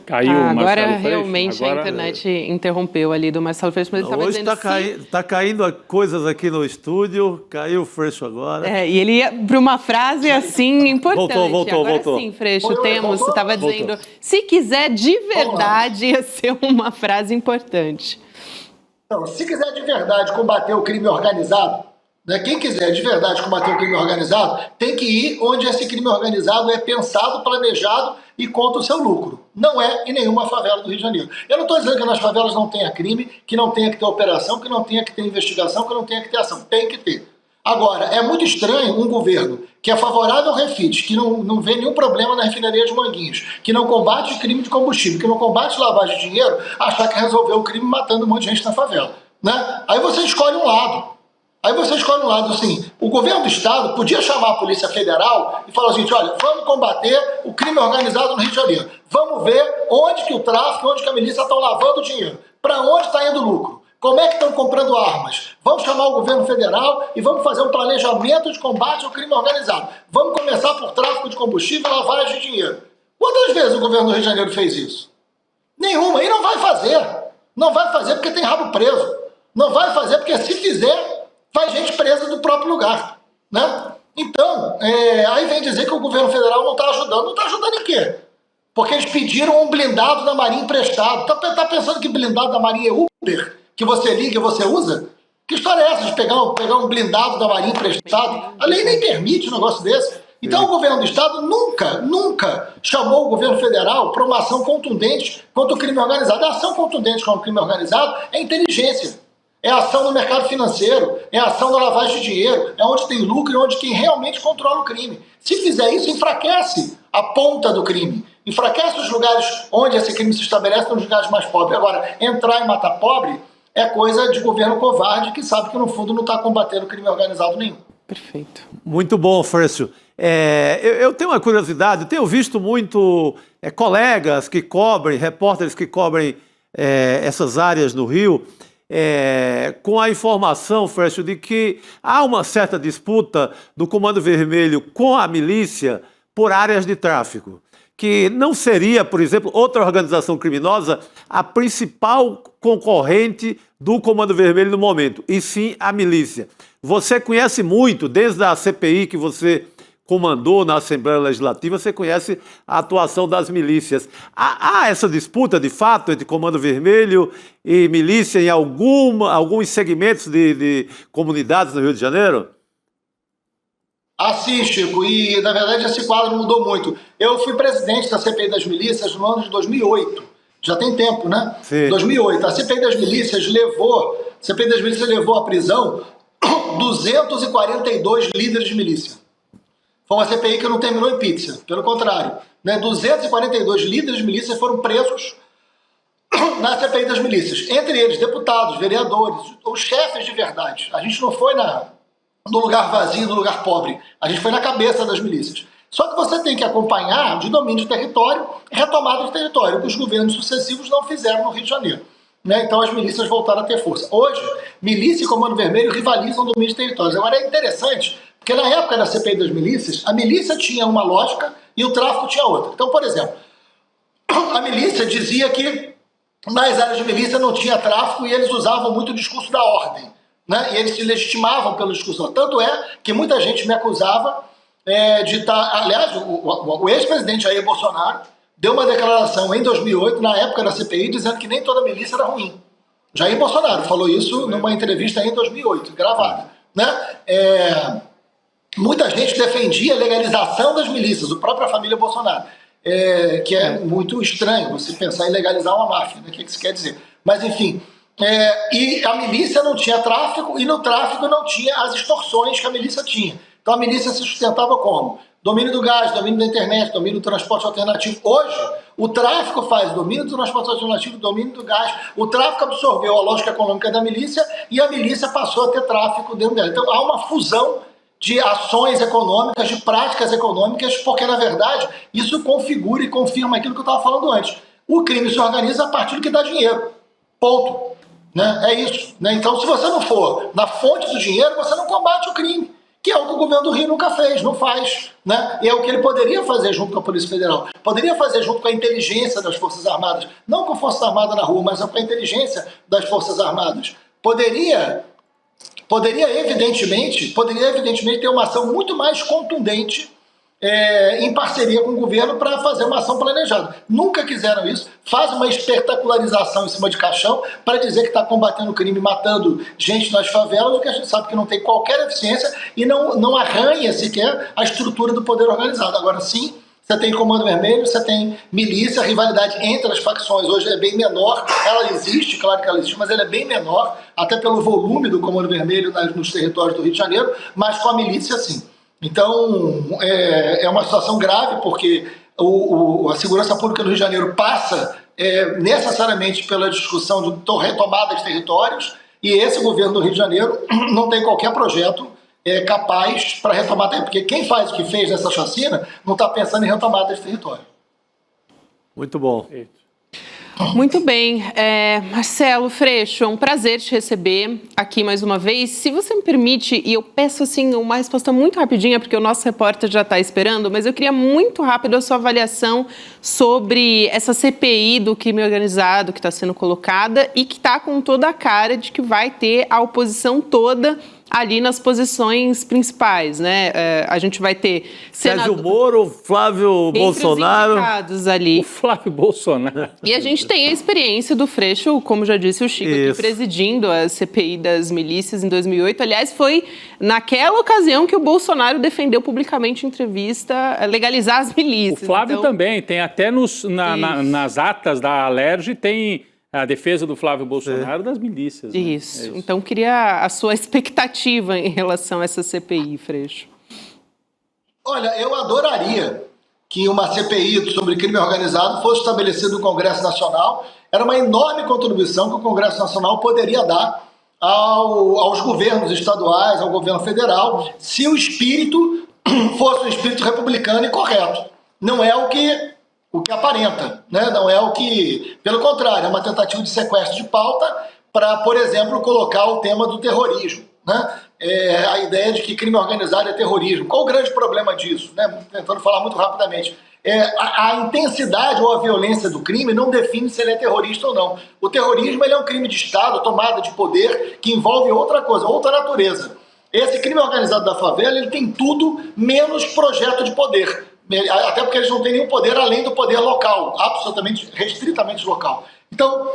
Caiu, agora Marcelo realmente Freixo. A internet interrompeu ali do Marcelo Freixo, mas ele estava Hoje dizendo... está caindo coisas aqui no estúdio, caiu o Freixo agora. E ele ia para uma frase assim importante. Voltou. Agora sim, Freixo, você estava dizendo, se quiser de verdade, ia ser uma frase importante. Então, se quiser de verdade combater o crime organizado, né, quem quiser de verdade combater o crime organizado, tem que ir onde esse crime organizado é pensado, planejado e conta o seu lucro. Não é em nenhuma favela do Rio de Janeiro. Eu não estou dizendo que nas favelas não tenha crime, que não tenha que ter operação, que não tenha que ter investigação, que não tenha que ter ação. Tem que ter. Agora, é muito estranho um governo que é favorável ao refit, que não vê nenhum problema na refinaria de Manguinhos, que não combate crime de combustível, que não combate lavagem de dinheiro, achar que resolveu o crime matando um monte de gente na favela. Né? Aí você escolhe um lado. Assim, o governo do Estado podia chamar a Polícia Federal e falar assim, olha, vamos combater o crime organizado no Rio de Janeiro. Vamos ver onde que o tráfico, onde que a milícia estão lavando dinheiro. Para onde está indo o lucro? Como é que estão comprando armas? Vamos chamar o governo federal e vamos fazer um planejamento de combate ao crime organizado. Vamos começar por tráfico de combustível e lavagem de dinheiro. Quantas vezes o governo do Rio de Janeiro fez isso? Nenhuma. E não vai fazer. Não vai fazer porque tem rabo preso. Não vai fazer porque se fizer... faz gente presa do próprio lugar, né? Então, aí vem dizer que o governo federal não está ajudando. Não está ajudando em quê? Porque eles pediram um blindado da Marinha emprestado. Tá pensando que blindado da Marinha é Uber? Que você liga e você usa? Que história é essa de pegar um blindado da Marinha emprestado? A lei nem permite um negócio desse. Então o governo do Estado nunca chamou o governo federal para uma ação contundente contra o crime organizado. A ação contundente contra o crime organizado é inteligência. É ação no mercado financeiro, é ação na lavagem de dinheiro, é onde tem lucro e onde quem realmente controla o crime. Se fizer isso, enfraquece a ponta do crime. Enfraquece os lugares onde esse crime se estabelece, nos lugares mais pobres. Agora, entrar e matar pobre é coisa de governo covarde que sabe que, no fundo, não está combatendo crime organizado nenhum. Perfeito. Muito bom, Freixo. Eu tenho uma curiosidade, eu tenho visto muito colegas que cobrem, repórteres que cobrem essas áreas no Rio, com a informação, Freixo, de que há uma certa disputa do Comando Vermelho com a milícia por áreas de tráfico, que não seria, por exemplo, outra organização criminosa a principal concorrente do Comando Vermelho no momento, e sim a milícia. Você conhece muito, desde a CPI que você comandou na Assembleia Legislativa, você conhece a atuação das milícias. Há essa disputa, de fato, entre Comando Vermelho e milícia em alguns segmentos de comunidades no Rio de Janeiro? Sim, Chico, e na verdade esse quadro mudou muito. Eu fui presidente da CPI das milícias no ano de 2008, já tem tempo, né? Sim. 2008, a CPI das milícias levou à prisão 242 líderes de milícia. Foi uma CPI que não terminou em pizza, pelo contrário. Né? 242 líderes de milícia foram presos na CPI das milícias. Entre eles, deputados, vereadores, os chefes de verdade. A gente não foi no lugar vazio, no lugar pobre. A gente foi na cabeça das milícias. Só que você tem que acompanhar de domínio de território, retomada de território, que os governos sucessivos não fizeram no Rio de Janeiro. Né? Então as milícias voltaram a ter força. Hoje, milícia e Comando Vermelho rivalizam o domínio de territórios. Agora é interessante, porque na época da CPI das milícias, a milícia tinha uma lógica e o tráfico tinha outra. Então, por exemplo, a milícia dizia que nas áreas de milícia não tinha tráfico e eles usavam muito o discurso da ordem. Né? E eles se legitimavam pelo discurso. Tanto é que muita gente me acusava de estar... Aliás, o ex-presidente Jair Bolsonaro deu uma declaração em 2008, na época da CPI, dizendo que nem toda milícia era ruim. Jair Bolsonaro falou isso numa entrevista em 2008, gravada. Né? Muita gente defendia a legalização das milícias, a própria família Bolsonaro, que é muito estranho você pensar em legalizar uma máfia, né? O que isso quer dizer? Mas, enfim, e a milícia não tinha tráfico, e no tráfico não tinha as extorsões que a milícia tinha. Então a milícia se sustentava como? Domínio do gás, domínio da internet, domínio do transporte alternativo. Hoje, o tráfico faz domínio do transporte alternativo, domínio do gás. O tráfico absorveu a lógica econômica da milícia e a milícia passou a ter tráfico dentro dela. Então há uma fusão de ações econômicas, de práticas econômicas, porque, na verdade, isso configura e confirma aquilo que eu estava falando antes. O crime se organiza a partir do que dá dinheiro. Ponto. Né? É isso. Né? Então, se você não for na fonte do dinheiro, você não combate o crime, que é o que o governo do Rio nunca fez, não faz. Né? E é o que ele poderia fazer junto com a Polícia Federal. Poderia fazer junto com a inteligência das Forças Armadas. Não com a Força Armada na rua, mas com a inteligência das Forças Armadas. Poderia evidentemente ter uma ação muito mais contundente em parceria com o governo para fazer uma ação planejada. Nunca quiseram isso, faz uma espetacularização em cima de caixão para dizer que está combatendo o crime, matando gente nas favelas, o que a gente sabe que não tem qualquer eficiência e não arranha sequer a estrutura do poder organizado. Agora sim, você tem Comando Vermelho, você tem milícia, a rivalidade entre as facções hoje é bem menor, ela existe, claro que ela existe, mas ela é bem menor, até pelo volume do Comando Vermelho nos territórios do Rio de Janeiro, mas com a milícia sim. Então é uma situação grave, porque a segurança pública do Rio de Janeiro passa necessariamente pela discussão de retomada de territórios, e esse governo do Rio de Janeiro não tem qualquer projeto capaz para retomar território, porque quem faz o que fez nessa chacina não está pensando em retomada de território. Muito bom. Muito bem. Marcelo Freixo, é um prazer te receber aqui mais uma vez. Se você me permite, e eu peço assim uma resposta muito rapidinha, porque o nosso repórter já está esperando, mas eu queria muito rápido a sua avaliação sobre essa CPI do crime organizado que está sendo colocada e que está com toda a cara de que vai ter a oposição toda ali nas posições principais, né? A gente vai ter Sérgio Moro, Flávio Bolsonaro. Os indicados ali. O Flávio Bolsonaro. E a gente tem a experiência do Freixo, como já disse o Chico, aqui presidindo a CPI das milícias em 2008. Aliás, foi naquela ocasião que o Bolsonaro defendeu publicamente em entrevista legalizar as milícias. O Flávio também, tem até nas atas da Alerj, tem a defesa do Flávio Bolsonaro das milícias. Né? Isso. Então, queria a sua expectativa em relação a essa CPI, Freixo. Olha, eu adoraria que uma CPI sobre crime organizado fosse estabelecida no Congresso Nacional. Era uma enorme contribuição que o Congresso Nacional poderia dar aos governos estaduais, ao governo federal, se o espírito fosse um espírito republicano e correto. Não é o que aparenta, né? Não é o que... Pelo contrário, é uma tentativa de sequestro de pauta para, por exemplo, colocar o tema do terrorismo. Né? A ideia de que crime organizado é terrorismo. Qual o grande problema disso? Né? Tentando falar muito rapidamente. A intensidade ou a violência do crime não define se ele é terrorista ou não. O terrorismo ele é um crime de Estado, tomada de poder, que envolve outra coisa, outra natureza. Esse crime organizado da favela ele tem tudo menos projeto de poder. Até porque eles não têm nenhum poder além do poder local, absolutamente, restritamente local. Então,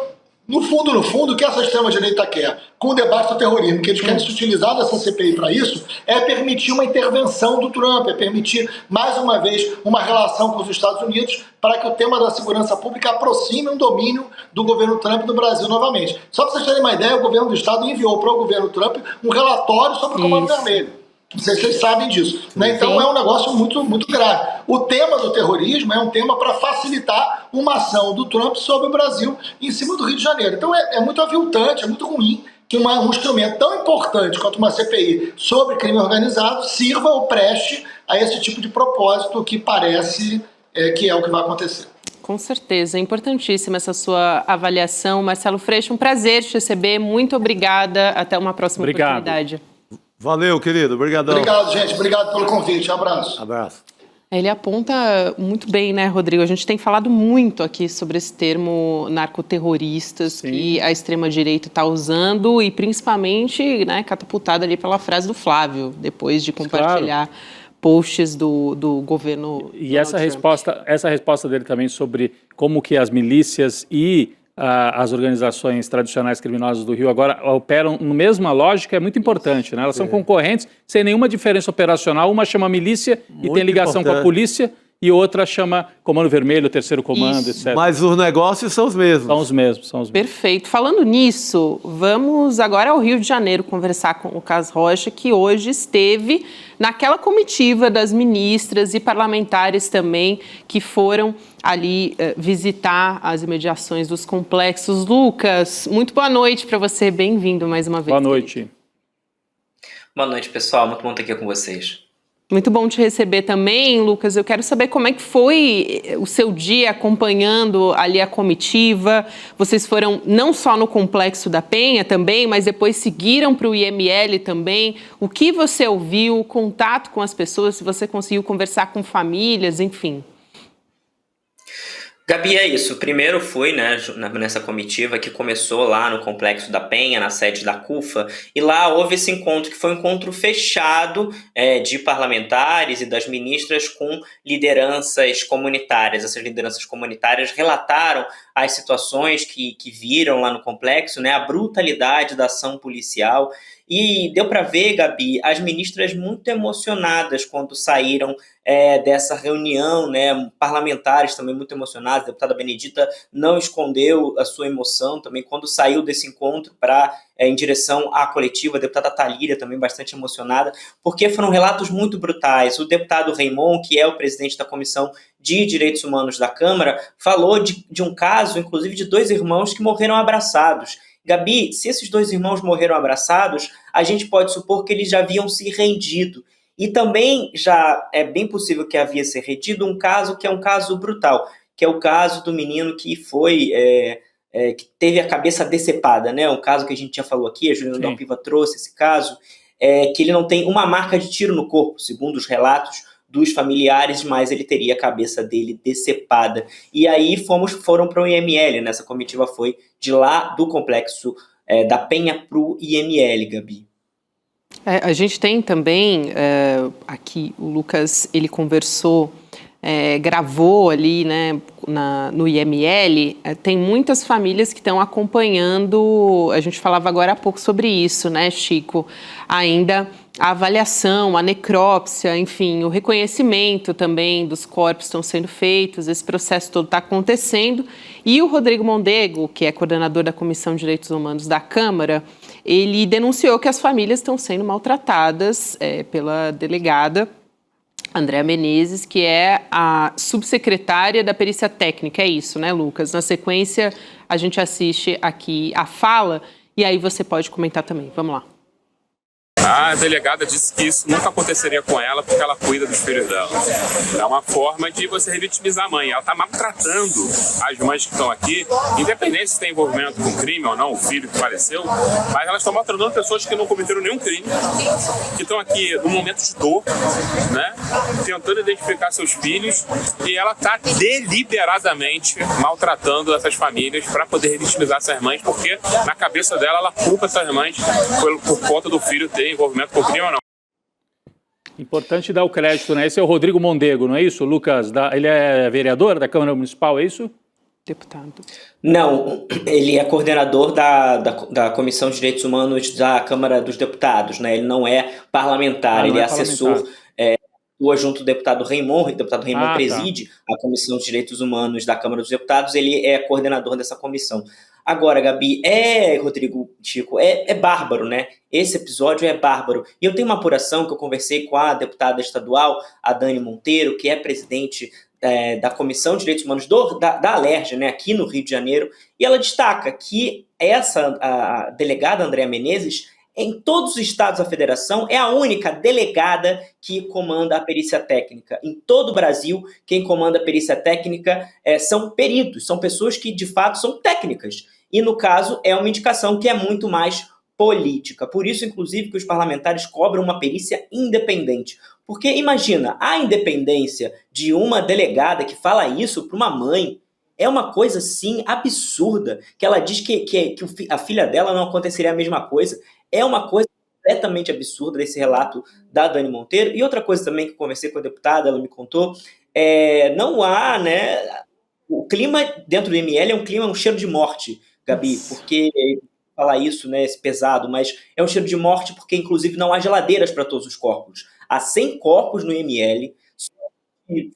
no fundo, o que essa extrema-direita quer com o debate do terrorismo, que eles querem se utilizar dessa CPI para isso, é permitir uma intervenção do Trump, é permitir, mais uma vez, uma relação com os Estados Unidos para que o tema da segurança pública aproxime um domínio do governo Trump do Brasil novamente. Só para vocês terem uma ideia, o governo do Estado enviou para o governo Trump um relatório sobre o Comando Vermelho. Não sei se vocês sabem disso. Né? Então é um negócio muito, muito grave. O tema do terrorismo é um tema para facilitar uma ação do Trump sobre o Brasil em cima do Rio de Janeiro. Então é muito aviltante, é muito ruim que um instrumento tão importante quanto uma CPI sobre crime organizado sirva ou preste a esse tipo de propósito que parece que é o que vai acontecer. Com certeza, é importantíssima essa sua avaliação. Marcelo Freixo, um prazer te receber, muito obrigada, até uma próxima oportunidade. Valeu, querido, obrigadão. Obrigado, gente, obrigado pelo convite, abraço. Abraço. Ele aponta muito bem, né, Rodrigo? A gente tem falado muito aqui sobre esse termo narcoterroristas que a extrema-direita está usando e principalmente, né, catapultada ali pela frase do Flávio, depois de compartilhar posts do governo. E essa resposta dele também sobre como que as milícias e as organizações tradicionais criminosas do Rio agora operam na mesma lógica é muito importante, né? Elas são concorrentes sem nenhuma diferença operacional. Uma chama milícia e tem ligação com a polícia e outra chama Comando Vermelho, Terceiro Comando, etc. Mas os negócios são os mesmos. São os mesmos. Perfeito. Falando nisso, vamos agora ao Rio de Janeiro conversar com o Lucas Rocha, que hoje esteve naquela comitiva das ministras e parlamentares também que foram ali visitar as imediações dos complexos. Lucas, muito boa noite para você. Bem-vindo mais uma vez. Boa noite. Boa noite, pessoal. Muito bom estar aqui com vocês. Muito bom te receber também, Lucas. Eu quero saber como é que foi o seu dia acompanhando ali a comitiva. Vocês foram não só no Complexo da Penha também, mas depois seguiram para o IML também. O que você ouviu, o contato com as pessoas, se você conseguiu conversar com famílias, enfim. Gabi, é isso. Primeiro fui, né, nessa comitiva que começou lá no Complexo da Penha, na sede da CUFA, e lá houve esse encontro, que foi um encontro fechado de parlamentares e das ministras com lideranças comunitárias. Essas lideranças comunitárias relataram as situações que viram lá no complexo, né, a brutalidade da ação policial. E deu para ver, Gabi, as ministras muito emocionadas quando saíram dessa reunião, né? Parlamentares também muito emocionados. A deputada Benedita não escondeu a sua emoção também quando saiu desse encontro em direção à coletiva. A deputada Thalíria também bastante emocionada, porque foram relatos muito brutais. O deputado Raymond, que é o presidente da Comissão de Direitos Humanos da Câmara, falou de um caso, inclusive, de 2 irmãos que morreram abraçados. Gabi, se esses 2 irmãos morreram abraçados, a gente pode supor que eles já haviam se rendido. E também já é bem possível que havia se rendido um caso que é um caso brutal, que é o caso do menino que que teve a cabeça decepada, né? Um caso que a gente já falou aqui, a Juliana Dalpiva trouxe esse caso, que ele não tem uma marca de tiro no corpo, segundo os relatos dos familiares, mas ele teria a cabeça dele decepada. E aí foram para o IML, nessa comitiva foi de lá do Complexo da Penha para o IML, Gabi. A gente tem também, aqui o Lucas, ele conversou, gravou ali, né, no IML, tem muitas famílias que estão acompanhando, a gente falava agora há pouco sobre isso, né, Chico, ainda a avaliação, a necrópsia, enfim, o reconhecimento também dos corpos estão sendo feitos, esse processo todo está acontecendo, e o Rodrigo Mondego, que é coordenador da Comissão de Direitos Humanos da Câmara, ele denunciou que as famílias estão sendo maltratadas pela delegada Andréa Menezes, que é a subsecretária da Perícia Técnica. É isso, né, Lucas? Na sequência, a gente assiste aqui a fala e aí você pode comentar também. Vamos lá. A delegada disse que isso nunca aconteceria com ela porque ela cuida dos filhos dela. É uma forma de você revitimizar a mãe. Ela está maltratando as mães que estão aqui, independente se tem envolvimento com crime ou não, o filho que faleceu, mas elas estão maltratando pessoas que não cometeram nenhum crime, que estão aqui num momento de dor, né, tentando identificar seus filhos, e ela está deliberadamente maltratando essas famílias para poder revitimizar essas mães, porque na cabeça dela ela culpa essas mães por conta do filho ter envolvimento com crime ou não. Importante dar o crédito, né? Esse é o Rodrigo Mondego, não é isso, Lucas? Ele é vereador da Câmara Municipal, é isso? Deputado. Não, ele é coordenador da Comissão de Direitos Humanos da Câmara dos Deputados, né? Ele não é parlamentar, ele é assessor, atua junto do deputado Raymond. O deputado Raymond preside a Comissão de Direitos Humanos da Câmara dos Deputados, ele é coordenador dessa comissão. Agora, Gabi, Rodrigo, Chico, é bárbaro, né? Esse episódio é bárbaro. E eu tenho uma apuração que eu conversei com a deputada estadual, a Dani Monteiro, que é presidente da Comissão de Direitos Humanos da Alerj, né, aqui no Rio de Janeiro, e ela destaca que a delegada Andréa Menezes, em todos os estados da federação, é a única delegada que comanda a perícia técnica. Em todo o Brasil, quem comanda a perícia técnica são peritos, são pessoas que, de fato, são técnicas. E, no caso, é uma indicação que é muito mais política. Por isso, inclusive, que os parlamentares cobram uma perícia independente. Porque, imagina, a independência de uma delegada que fala isso para uma mãe é uma coisa, assim, absurda, que ela diz que a filha dela não aconteceria a mesma coisa. É uma coisa completamente absurda esse relato da Dani Monteiro. E outra coisa também que eu conversei com a deputada, ela me contou, não há, né, o clima dentro do ML é um clima, um cheiro de morte, Gabi, porque falar isso, né, esse pesado, mas é um cheiro de morte porque, inclusive, não há geladeiras para todos os corpos. Há 100 corpos no ML,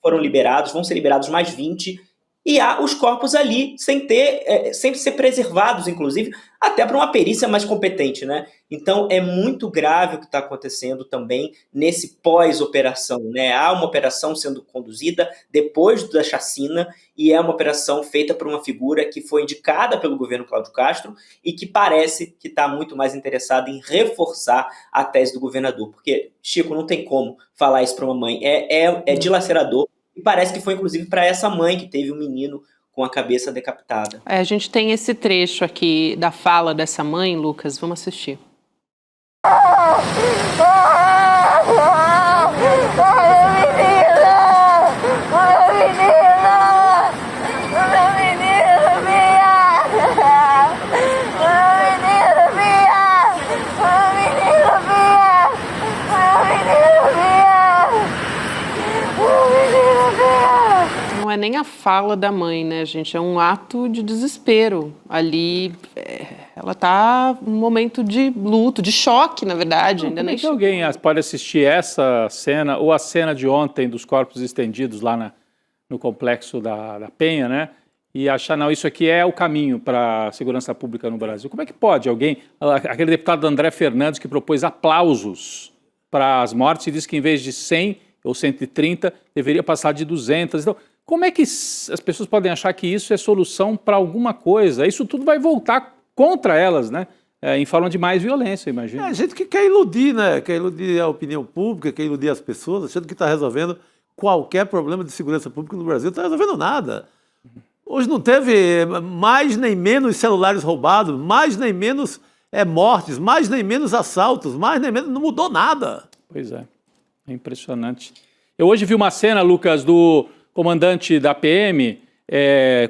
foram liberados, vão ser liberados mais 20, e há os corpos ali sem ser preservados, inclusive, até para uma perícia mais competente, né? Então, é muito grave o que está acontecendo também nesse pós-operação, né? Há uma operação sendo conduzida depois da chacina e é uma operação feita por uma figura que foi indicada pelo governo Cláudio Castro e que parece que está muito mais interessada em reforçar a tese do governador. Porque, Chico, não tem como falar isso para uma mãe. É dilacerador. E parece que foi, inclusive, para essa mãe que teve um menino com a cabeça decapitada. A gente tem esse trecho aqui da fala dessa mãe, Lucas. Vamos assistir. Não é nem a fala da mãe, né, gente? É um ato de desespero. Ali, ela tá num momento de luto, de choque, na verdade. Ainda nem que alguém pode assistir essa cena, ou a cena de ontem dos corpos estendidos lá no complexo da Penha, né? E achar, não, isso aqui é o caminho para a segurança pública no Brasil. Como é que pode alguém, aquele deputado André Fernandes que propôs aplausos para as mortes e disse que em vez de 100 ou 130, deveria passar de 200. Então, como é que as pessoas podem achar que isso é solução para alguma coisa? Isso tudo vai voltar contra elas, né? Em forma de mais violência, imagina. É gente que quer iludir, né? Quer iludir a opinião pública, quer iludir as pessoas, achando que está resolvendo qualquer problema de segurança pública no Brasil. Não está resolvendo nada. Hoje não teve mais nem menos celulares roubados, mais nem menos mortes, mais nem menos assaltos, mais nem menos... Não mudou nada. Pois é. É impressionante. Eu hoje vi uma cena, Lucas, do comandante da PM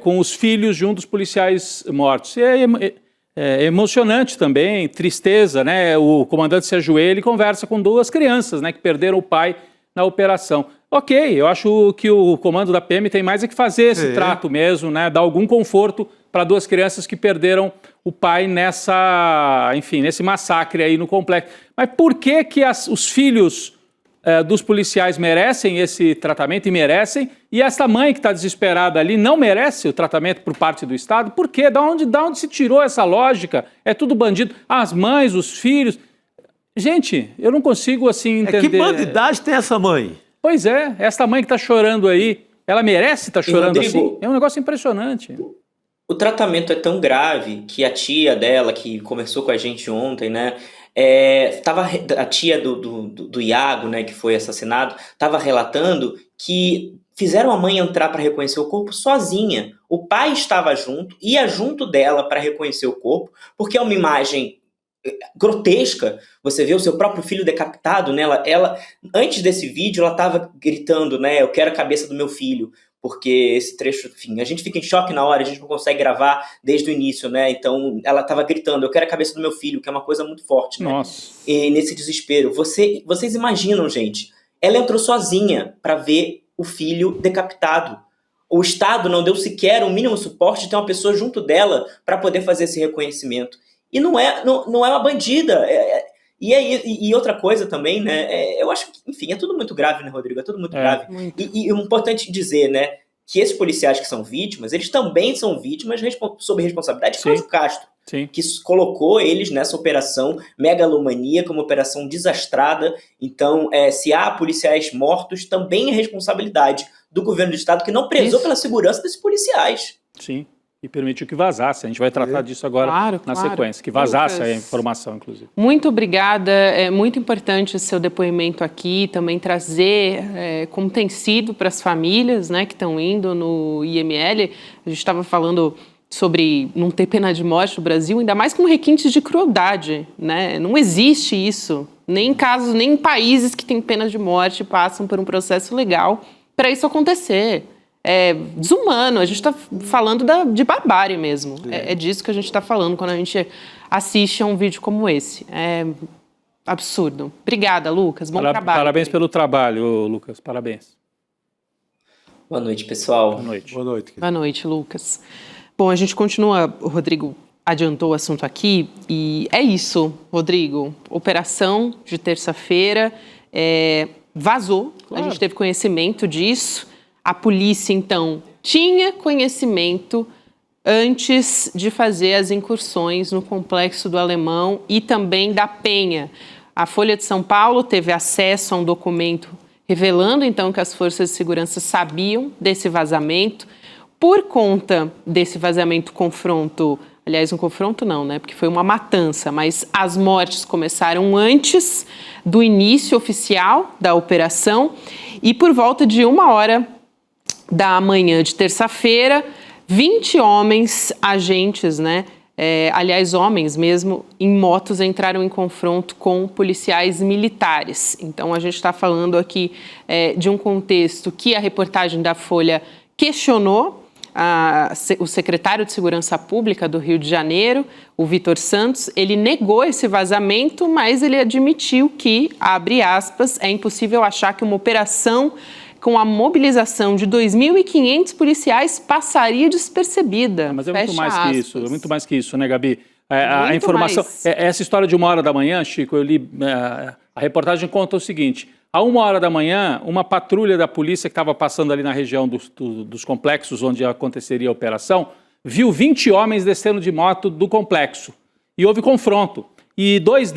com os filhos de um dos policiais mortos. É emocionante também, tristeza, né? O comandante se ajoelha e conversa com duas crianças, né, que perderam o pai na operação. Ok, eu acho que o comando da PM tem mais é que fazer esse trato mesmo, né? Dar algum conforto para duas crianças que perderam o pai nesse massacre aí no complexo. Mas por que os filhos dos policiais merecem esse tratamento e essa mãe que está desesperada ali não merece o tratamento por parte do Estado? Por quê? Da onde se tirou essa lógica? É tudo bandido. As mães, os filhos... Gente, eu não consigo assim entender... Que bandidagem tem essa mãe? Pois é, essa mãe que está chorando aí, ela merece estar chorando assim? É um negócio impressionante. O tratamento é tão grave que a tia dela, que conversou com a gente ontem, né? A tia do Iago, né, que foi assassinado, estava relatando que fizeram a mãe entrar para reconhecer o corpo sozinha. O pai estava junto, ia junto dela para reconhecer o corpo, porque é uma imagem grotesca. Você vê o seu próprio filho decapitado, né? Ela antes desse vídeo, ela estava gritando, né? Eu quero a cabeça do meu filho. Porque esse trecho, enfim, a gente fica em choque na hora, a gente não consegue gravar desde o início, né? Então, ela estava gritando, eu quero a cabeça do meu filho, que é uma coisa muito forte, né? Nossa. E nesse desespero, vocês imaginam, gente, ela entrou sozinha para ver o filho decapitado. O Estado não deu sequer um mínimo suporte de ter uma pessoa junto dela para poder fazer esse reconhecimento. E não é uma bandida. E outra coisa também, né? Eu acho que, enfim, é tudo muito grave, né, Rodrigo? É tudo muito grave. Muito. E é importante dizer, né? que esses policiais que são vítimas, eles também são vítimas sob responsabilidade de Cláudio Castro, que colocou eles nessa operação megalomaníaca, uma operação desastrada. Então, se há policiais mortos, também é responsabilidade do governo do estado, que não prezou pela segurança desses policiais. Sim, e permitiu que vazasse. A gente vai tratar disso agora na sequência, que vazasse a informação, inclusive. Muito obrigada, é muito importante o seu depoimento aqui, também trazer como tem sido para as famílias, né, que estão indo no IML. A gente estava falando sobre não ter pena de morte no Brasil, ainda mais com requintes de crueldade, né? Não existe isso, nem em países que têm pena de morte passam por um processo legal para isso acontecer. É desumano, a gente está falando de barbárie mesmo. É disso que a gente está falando quando a gente assiste a um vídeo como esse. É absurdo. Obrigada, Lucas. Bom trabalho. Parabéns pelo trabalho, Lucas. Parabéns. Boa noite, pessoal. Boa noite. Boa noite. Boa noite, Lucas. Bom, a gente continua, o Rodrigo adiantou o assunto aqui, e é isso, Rodrigo. Operação de terça-feira vazou, a gente teve conhecimento disso. A polícia, então, tinha conhecimento antes de fazer as incursões no Complexo do Alemão e também da Penha. A Folha de São Paulo teve acesso a um documento revelando, então, que as forças de segurança sabiam desse vazamento. Por conta desse vazamento, aliás, um confronto não, né? Porque foi uma matança, mas as mortes começaram antes do início oficial da operação e por volta de 1h da manhã de terça-feira, 20 homens, agentes, né? Aliás, homens mesmo, em motos entraram em confronto com policiais militares. Então, a gente está falando aqui de um contexto que a reportagem da Folha questionou. O secretário de Segurança Pública do Rio de Janeiro, o Vitor Santos, ele negou esse vazamento, mas ele admitiu que, abre aspas, é impossível achar que uma operação com a mobilização de 2.500 policiais passaria despercebida. Mas é muito mais que isso, né, Gabi? A informação, essa história de 1h da manhã, Chico, eu li, a reportagem conta o seguinte: a 1h da manhã, uma patrulha da polícia que estava passando ali na região dos complexos onde aconteceria a operação, viu 20 homens descendo de moto do complexo e houve confronto. E 2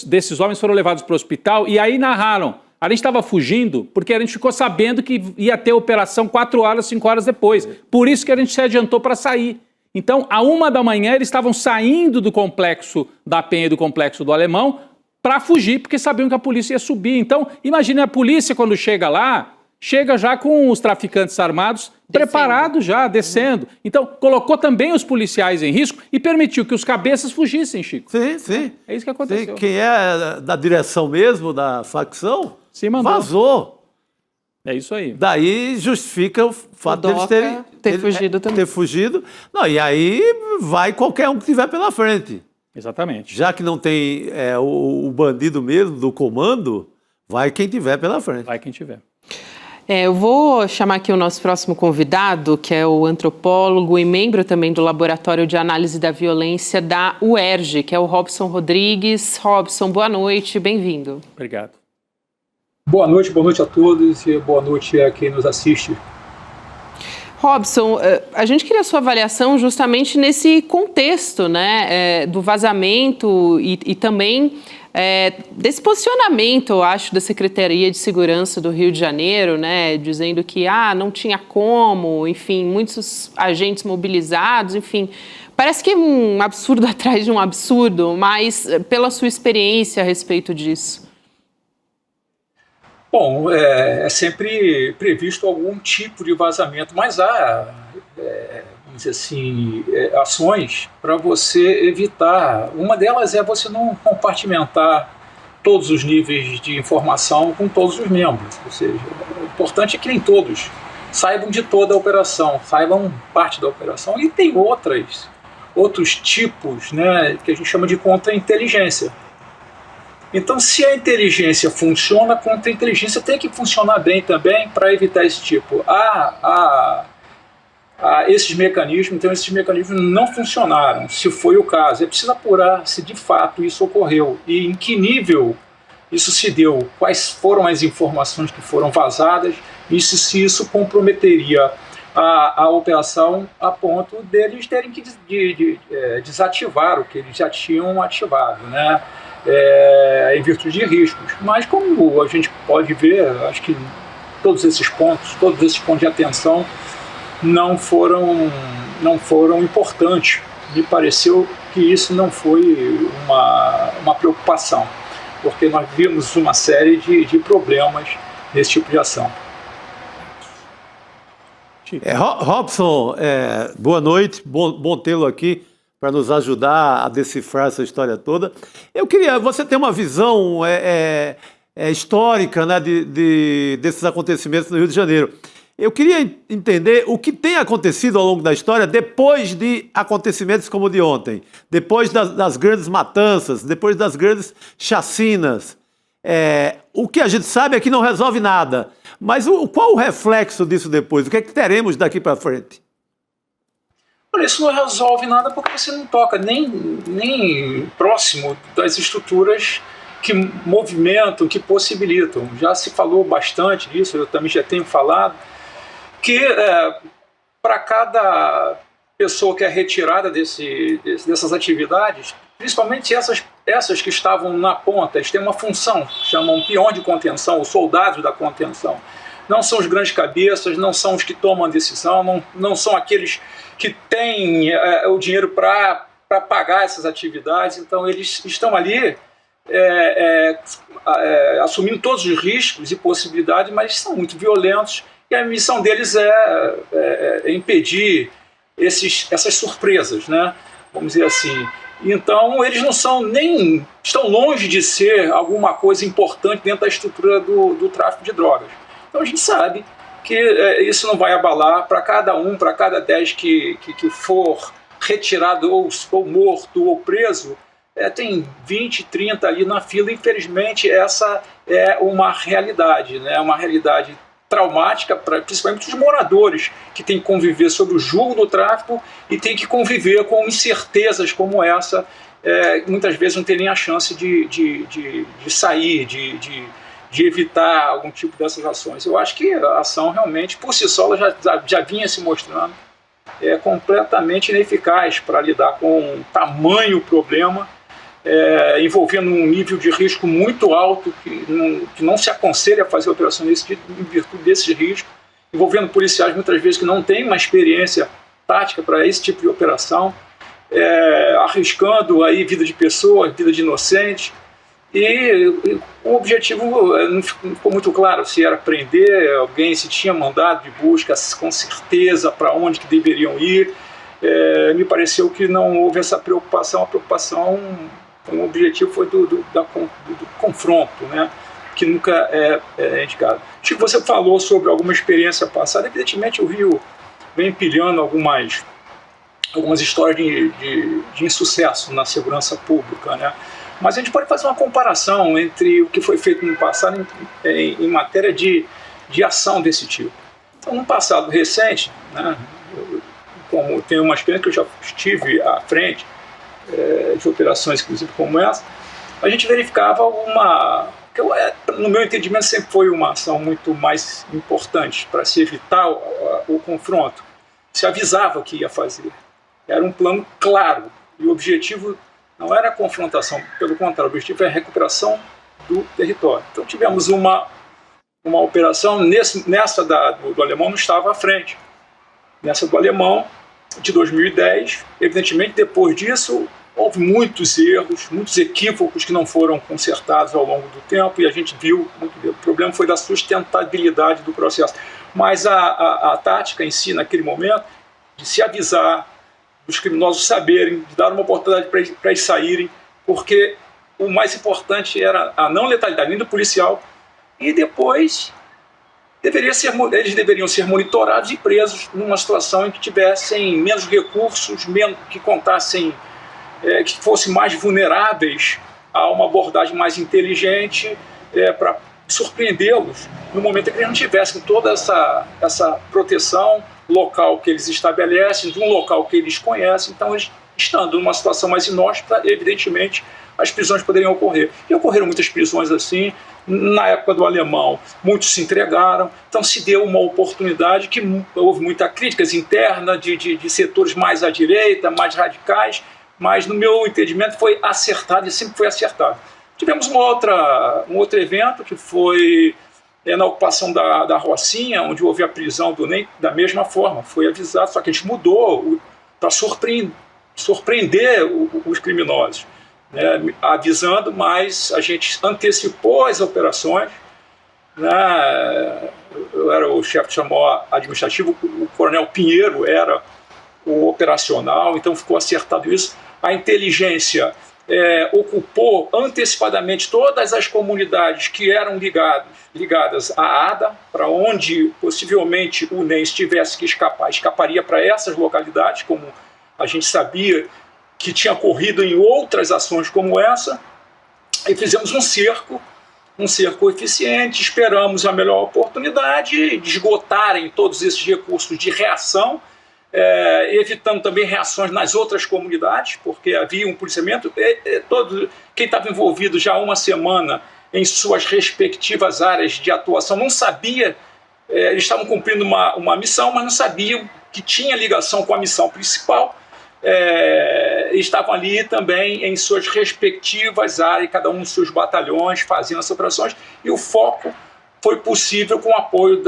desses homens foram levados para o hospital e aí narraram: a gente estava fugindo porque a gente ficou sabendo que ia ter operação 4 horas, 5 horas depois. Por isso que a gente se adiantou para sair. Então, à 1h da manhã, eles estavam saindo do complexo da Penha e do complexo do Alemão para fugir, porque sabiam que a polícia ia subir. Então, imagine a polícia quando chega lá, chega já com os traficantes armados preparados já, descendo. Então, colocou também os policiais em risco e permitiu que os cabeças fugissem, Chico. Sim. É isso que aconteceu. Quem é da direção mesmo, da facção, vazou. É isso aí. Daí justifica o fato deles ter fugido também. Ter fugido. Não, e aí vai qualquer um que estiver pela frente. Exatamente. Já que não tem o bandido mesmo do comando, vai quem tiver pela frente. Vai quem tiver. Eu vou chamar aqui o nosso próximo convidado, que é o antropólogo e membro também do Laboratório de Análise da Violência da UERJ, que é o Robson Rodrigues. Robson, boa noite, bem-vindo. Obrigado. Boa noite a todos e boa noite a quem nos assiste. Robson, a gente queria a sua avaliação justamente nesse contexto, né, do vazamento e também desse posicionamento, eu acho, da Secretaria de Segurança do Rio de Janeiro, né, dizendo que não tinha como, enfim, muitos agentes mobilizados, enfim. Parece que é um absurdo atrás de um absurdo, mas pela sua experiência a respeito disso. Bom, é sempre previsto algum tipo de vazamento, mas há, vamos dizer assim, ações para você evitar. Uma delas é você não compartimentar todos os níveis de informação com todos os membros. Ou seja, o importante é que nem todos saibam de toda a operação, saibam parte da operação. E tem outros tipos, né, que a gente chama de contra-inteligência. Então, se a inteligência funciona, a contra-inteligência tem que funcionar bem também para evitar esse tipo. Esses mecanismos, então esses mecanismos não funcionaram, se foi o caso. É preciso apurar se de fato isso ocorreu e em que nível isso se deu, quais foram as informações que foram vazadas e se isso comprometeria a operação a ponto deles terem que desativar o que eles já tinham ativado, né? Em virtude de riscos. Mas como a gente pode ver, acho que todos esses pontos de atenção não foram importantes. Me pareceu que isso não foi uma preocupação, porque nós vimos uma série de problemas nesse tipo de ação. Robson, boa noite, bom tê-lo aqui para nos ajudar a decifrar essa história toda. Eu queria, você tem uma visão histórica, né, desses acontecimentos no Rio de Janeiro. Eu queria entender o que tem acontecido ao longo da história depois de acontecimentos como o de ontem, depois das grandes matanças, depois das grandes chacinas. O que a gente sabe é que não resolve nada. Mas qual o reflexo disso depois? O que é que teremos daqui para frente? Olha, isso não resolve nada porque você não toca nem próximo das estruturas que movimentam, que possibilitam. Já se falou bastante disso, eu também já tenho falado, que para cada pessoa que é retirada dessas atividades, principalmente essas que estavam na ponta, eles têm uma função, chamam peão de contenção, os soldados da contenção. Não são os grandes cabeças, não são os que tomam a decisão, não são aqueles que têm o dinheiro para pagar essas atividades. Então eles estão ali assumindo todos os riscos e possibilidades, mas são muito violentos, e a missão deles é impedir essas surpresas, né? Vamos dizer assim. Então eles não são nem, estão longe de ser alguma coisa importante dentro da estrutura do tráfico de drogas. Então a gente sabe que isso não vai abalar. Para cada 10 que for retirado ou morto ou preso, tem 20, 30 ali na fila. Infelizmente essa é uma realidade, né? Uma realidade traumática, principalmente os moradores que têm que conviver sob o jugo do tráfico e têm que conviver com incertezas como essa. Muitas vezes não tem nem a chance de sair, de evitar algum tipo dessas ações. Eu acho que a ação realmente, por si só, ela já vinha se mostrando completamente ineficaz para lidar com um tamanho problema, envolvendo um nível de risco muito alto, que não se aconselha a fazer operação nesse tipo, em virtude desse risco, envolvendo policiais muitas vezes que não têm uma experiência tática para esse tipo de operação, arriscando aí vida de pessoas, vida de inocentes. E o objetivo não ficou muito claro se era prender alguém, se tinha mandado de busca com certeza para onde que deveriam ir. Me pareceu que não houve essa preocupação. A preocupação, o objetivo foi do confronto, né? Que nunca é indicado. Chico, você falou sobre alguma experiência passada. Evidentemente o Rio vem empilhando algumas histórias de insucesso na segurança pública, né? Mas a gente pode fazer uma comparação entre o que foi feito no passado em matéria de ação desse tipo. Então, no passado recente, né, como tem uma experiência que eu já estive à frente de operações, inclusive como essa, a gente verificava que no meu entendimento sempre foi uma ação muito mais importante para se evitar o confronto. Se avisava o que ia fazer. Era um plano claro e o objetivo não era a confrontação, pelo contrário, o objetivo é a recuperação do território. Então tivemos uma operação, nessa do Alemão não estava à frente. Nessa do Alemão, de 2010, evidentemente depois disso houve muitos erros, muitos equívocos que não foram consertados ao longo do tempo, e a gente viu, o problema foi da sustentabilidade do processo. Mas a tática em si, naquele momento, de se avisar, os criminosos saberem, de dar uma oportunidade para eles saírem, porque o mais importante era a não letalidade nem do policial, e depois eles deveriam ser monitorados e presos numa situação em que tivessem menos recursos, que contassem, que fossem mais vulneráveis a uma abordagem mais inteligente, para surpreendê-los no momento em que eles não tivessem toda essa proteção local que eles estabelecem, de um local que eles conhecem. Então eles estando numa situação mais inóspita, evidentemente, as prisões poderiam ocorrer. E ocorreram muitas prisões assim. Na época do Alemão, muitos se entregaram. Então se deu uma oportunidade que houve muitas críticas internas de setores mais à direita, mais radicais, mas no meu entendimento foi acertado e sempre foi acertado. Tivemos um outro evento que foi na ocupação da Rocinha, onde houve a prisão do NEM, da mesma forma. Foi avisado, só que a gente mudou para surpreender os criminosos. Avisando, mas a gente antecipou as operações. Eu era o chefe de chamou administrativo, o coronel Pinheiro era o operacional, então ficou acertado isso. A inteligência ocupou antecipadamente todas as comunidades que eram ligadas à ADA, para onde possivelmente o NEM tivesse que escapar, escaparia para essas localidades, como a gente sabia que tinha ocorrido em outras ações como essa, e fizemos um cerco eficiente, esperamos a melhor oportunidade de esgotarem todos esses recursos de reação, evitando também reações nas outras comunidades, porque havia um policiamento, quem estava envolvido já há uma semana em suas respectivas áreas de atuação não sabia, eles estavam cumprindo uma missão, mas não sabiam que tinha ligação com a missão principal. Estavam ali também em suas respectivas áreas, cada um dos seus batalhões, fazendo as operações, e o foco foi possível com o apoio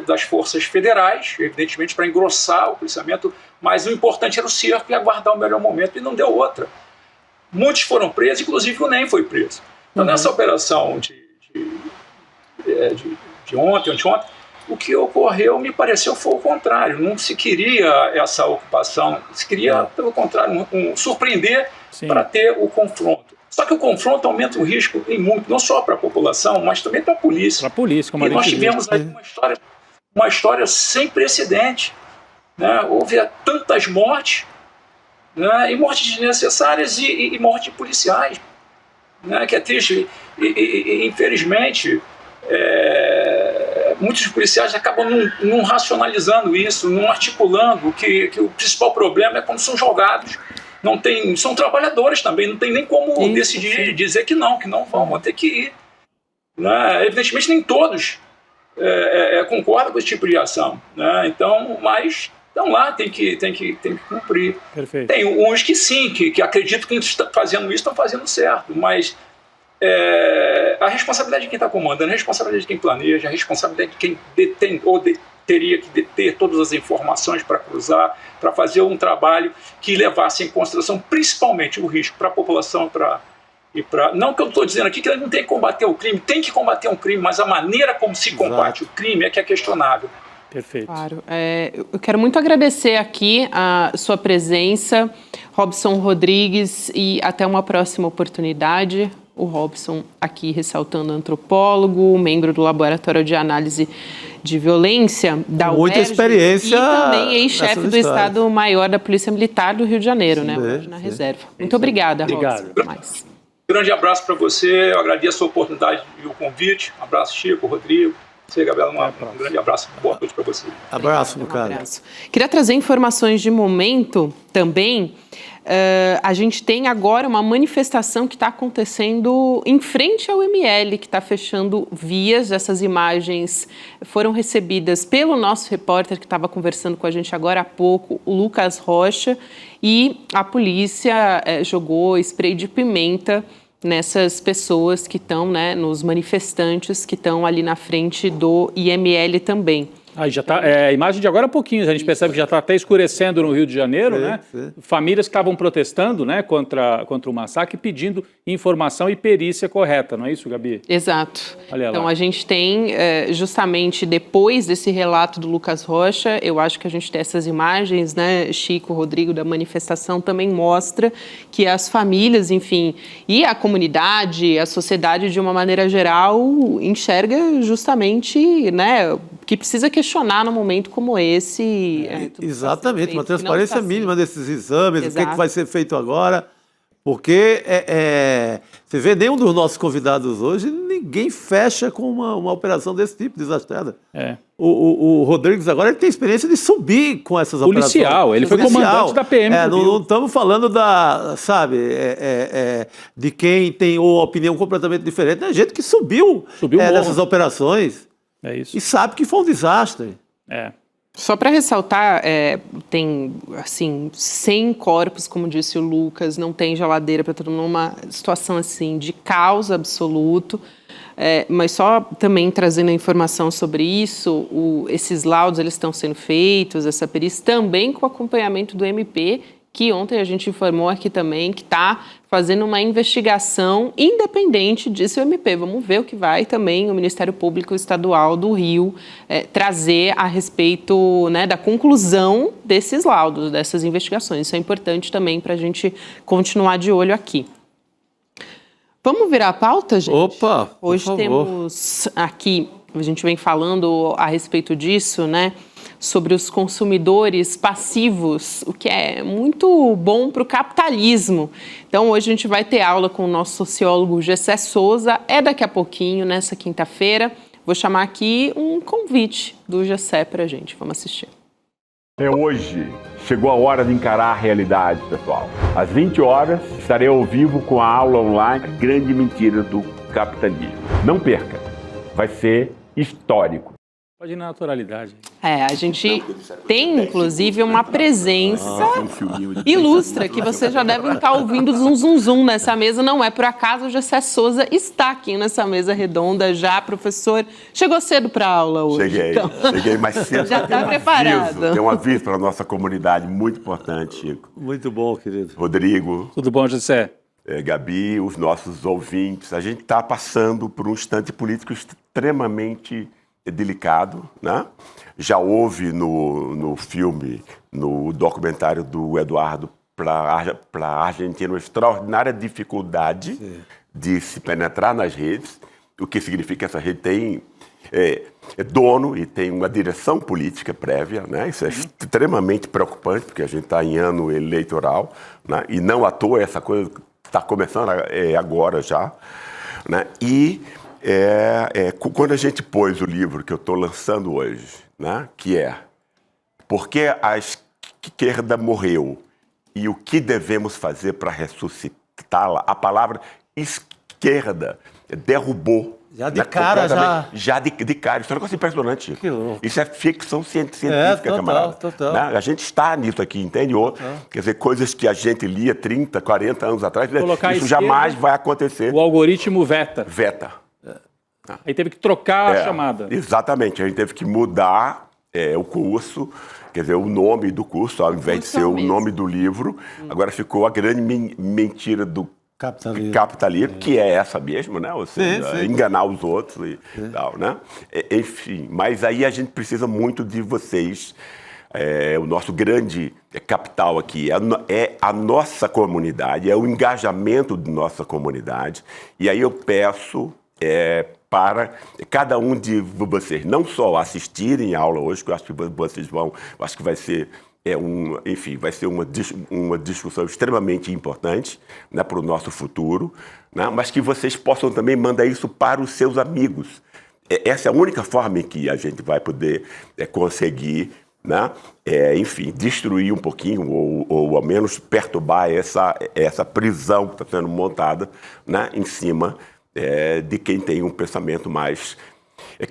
das forças federais, evidentemente para engrossar o policiamento, mas o importante era o cerco e aguardar o melhor momento, e não deu outra. Muitos foram presos, inclusive o NEM foi preso. Então, nessa operação de ontem, o que ocorreu, me pareceu, foi o contrário. Não se queria essa ocupação, se queria, pelo contrário, surpreender para ter o confronto. Só que o confronto aumenta o risco em muito, não só para a população, mas também para a polícia. Para a polícia, como a gente nós tivemos aí uma história sem precedente. Houve tantas mortes, e mortes desnecessárias e mortes policiais, que é triste. E infelizmente, muitos policiais acabam não racionalizando isso, não articulando que o principal problema é quando são jogados. São trabalhadores também, não tem nem como decidir, dizer que não vão ter que ir. Evidentemente nem todos concordam com esse tipo de ação. Então, mas estão lá, tem que cumprir. Perfeito. Tem uns que sim, que acreditam que fazendo isso estão fazendo certo, mas a responsabilidade de quem está comandando, a responsabilidade de quem planeja, a responsabilidade de quem detém teria que deter todas as informações para cruzar, para fazer um trabalho que levasse em consideração principalmente o risco para a população não que eu estou dizendo aqui que ele não tem que combater o crime, tem que combater um crime, mas a maneira como se combate o crime é que é questionável. Perfeito. Claro. Eu quero muito agradecer aqui a sua presença, Robson Rodrigues, e até uma próxima oportunidade. O Robson aqui ressaltando antropólogo, membro do Laboratório de Análise de Violência da UERJ. Muita experiência. E também ex-chefe do Estado-Maior da Polícia Militar do Rio de Janeiro, hoje na reserva. Muito obrigada, Robson. Grande abraço para você, eu agradeço a oportunidade e o convite. Um abraço, Chico, Rodrigo. Você, Gabriela, um grande abraço, boa noite para você. Abraço, meu cara. Queria trazer informações de momento também. A gente tem agora uma manifestação que está acontecendo em frente ao ML, que está fechando vias. Essas imagens foram recebidas pelo nosso repórter que estava conversando com a gente agora há pouco, o Lucas Rocha, e a polícia jogou spray de pimenta nessas pessoas que estão, nos manifestantes que estão ali na frente do IML também. Aí já tá, a imagem de agora há pouquinho, a gente percebe que já está até escurecendo no Rio de Janeiro, Famílias que estavam protestando, contra o massacre, pedindo informação e perícia correta, não é isso, Gabi? Exato. Olha lá. Então a gente tem, justamente depois desse relato do Lucas Rocha, eu acho que a gente tem essas imagens, Chico, Rodrigo, da manifestação, também mostra que as famílias, enfim, e a comunidade, a sociedade de uma maneira geral, enxerga justamente, que precisa questionar num momento como esse. Exatamente, uma transparência mínima desses exames, o que vai ser feito agora. Porque você vê, nenhum dos nossos convidados hoje, ninguém fecha com uma operação desse tipo, desastrada. O Rodrigues agora ele tem experiência de subir com essas operações. Policial, ele foi comandante da PM. Não estamos falando de quem tem uma opinião completamente diferente. É gente que subiu nessas operações e sabe que foi um desastre. Só para ressaltar, tem, assim, 100 corpos, como disse o Lucas, não tem geladeira para todo mundo, uma situação, assim, de caos absoluto. Mas só também trazendo a informação sobre isso, esses laudos, eles estão sendo feitos, essa perícia, também com acompanhamento do MP, que ontem a gente informou aqui também, que está fazendo uma investigação independente disso, o MP. Vamos ver o que vai também o Ministério Público Estadual do Rio trazer a respeito, né, da conclusão desses laudos, dessas investigações. Isso é importante também para a gente continuar de olho aqui. Vamos virar a pauta, gente? Opa! Hoje temos aqui, a gente vem falando a respeito disso, né? Sobre os consumidores passivos, o que é muito bom para o capitalismo. Então, hoje a gente vai ter aula com o nosso sociólogo Gessé Souza, daqui a pouquinho, nessa quinta-feira. Vou chamar aqui um convite do Gessé para a gente. Vamos assistir. Hoje chegou a hora de encarar a realidade, pessoal. Às 20 horas, estarei ao vivo com a aula online Grande Mentira do Capitalismo. Não perca, vai ser histórico. Pode ir na naturalidade. A gente tem, inclusive, uma presença ilustre, que vocês já devem estar ouvindo zum nessa mesa. Não é por acaso, o Gessé Souza está aqui nessa mesa redonda já, professor. Chegou cedo para a aula hoje. Cheguei mais cedo. Já está preparado. Tem um aviso para a nossa comunidade muito importante, Chico. Muito bom, querido. Rodrigo. Tudo bom, Gessé? Gabi, os nossos ouvintes. A gente está passando por um instante político extremamente delicado, né? Já houve no filme, no documentário do Eduardo para a Argentina, uma extraordinária dificuldade de se penetrar nas redes, o que significa que essa rede tem dono e tem uma direção política prévia, né? Isso é extremamente preocupante, porque a gente está em ano eleitoral, né? E não à toa essa coisa está começando agora já, né? E quando a gente pôs o livro que eu estou lançando hoje, né, que é Por que a Esquerda Morreu e o que devemos fazer para ressuscitá-la, a palavra esquerda derrubou. Já de cara, já de cara. Isso é um negócio impressionante. Isso é ficção científica, camarada. Total. Né? A gente está nisso aqui, entende? Quer dizer, coisas que a gente lia 30, 40 anos atrás, isso jamais vai acontecer. O algoritmo veta. Aí teve que trocar a chamada. Exatamente, a gente teve que mudar o curso, quer dizer, o nome do curso, ao invés de ser o nome do livro, agora ficou a grande mentira do capitalismo, que é essa mesmo, né? Ou seja, enganar os outros e tal, né? Enfim, mas aí a gente precisa muito de vocês. O nosso grande capital aqui é a nossa comunidade, é o engajamento da nossa comunidade. E aí eu peço para cada um de vocês não só assistirem a aula hoje, que eu acho que vocês vão, acho que vai ser vai ser uma discussão extremamente importante, né, para o nosso futuro, né, mas que vocês possam também mandar isso para os seus amigos. Essa é a única forma em que a gente vai poder conseguir, né, destruir um pouquinho ou ao menos perturbar essa prisão que está sendo montada, né, em cima de quem tem um pensamento mais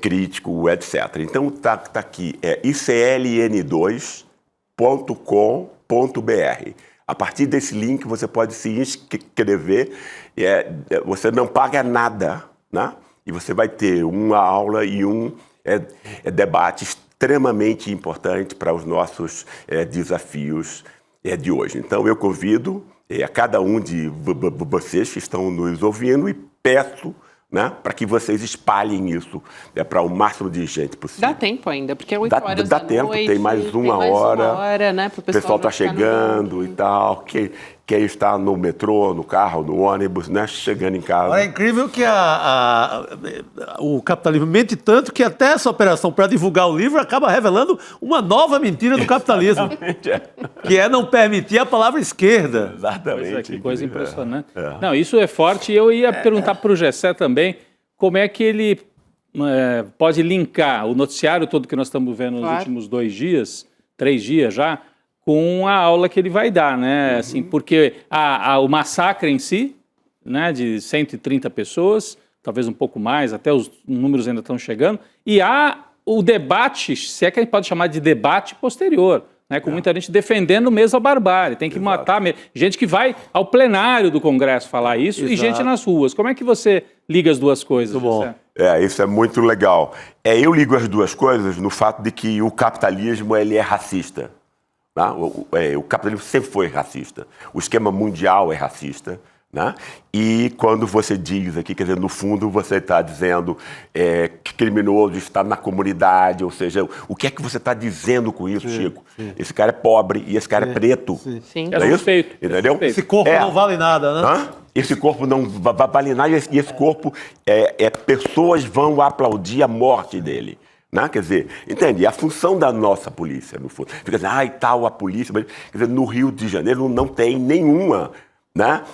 crítico, etc. Então tá aqui, icln2.com.br. A partir desse link você pode se inscrever, você não paga nada, né? E você vai ter uma aula e um debate extremamente importante para os nossos desafios de hoje. Então eu convido a cada um de vocês que estão nos ouvindo e peço, né, para que vocês espalhem isso para o máximo de gente possível. Dá tempo ainda, porque é 8 horas da noite. Dá tempo, tem mais uma hora, né, o pessoal está chegando e tal. quem está no metrô, no carro, no ônibus, né, chegando em casa. É incrível que o capitalismo mente tanto que até essa operação para divulgar o livro acaba revelando uma nova mentira do capitalismo, que é não permitir a palavra esquerda. Exatamente. Que coisa impressionante. Não, isso é forte. E eu ia perguntar para o Gessé também como é que ele pode linkar o noticiário todo que nós estamos vendo nos últimos 2 dias, 3 dias já, com a aula que ele vai dar, né? Assim, porque o massacre em si, né, de 130 pessoas, talvez um pouco mais, até os números ainda estão chegando, e há o debate, se é que a gente pode chamar de debate posterior, né, com muita gente defendendo mesmo a barbárie, tem que matar mesmo. Gente que vai ao plenário do Congresso falar isso e gente nas ruas. Como é que você liga as duas coisas? Muito bom. Isso é muito legal. Eu ligo as duas coisas no fato de que o capitalismo ele é racista. Tá? O capitalismo sempre foi racista. O esquema mundial é racista. Né? E quando você diz aqui, quer dizer, no fundo você está dizendo que criminoso está na comunidade, ou seja, o que é que você está dizendo com isso, Chico? Esse cara é pobre e esse cara é preto. Sim. É suspeito. Entendeu? Esse corpo não vale nada, né? Esse corpo não vale nada e esse corpo, pessoas vão aplaudir a morte dele. Né? Quer dizer, entende? A função da nossa polícia, no fundo. Fica assim, a polícia. Mas, quer dizer, no Rio de Janeiro não tem nenhuma, né,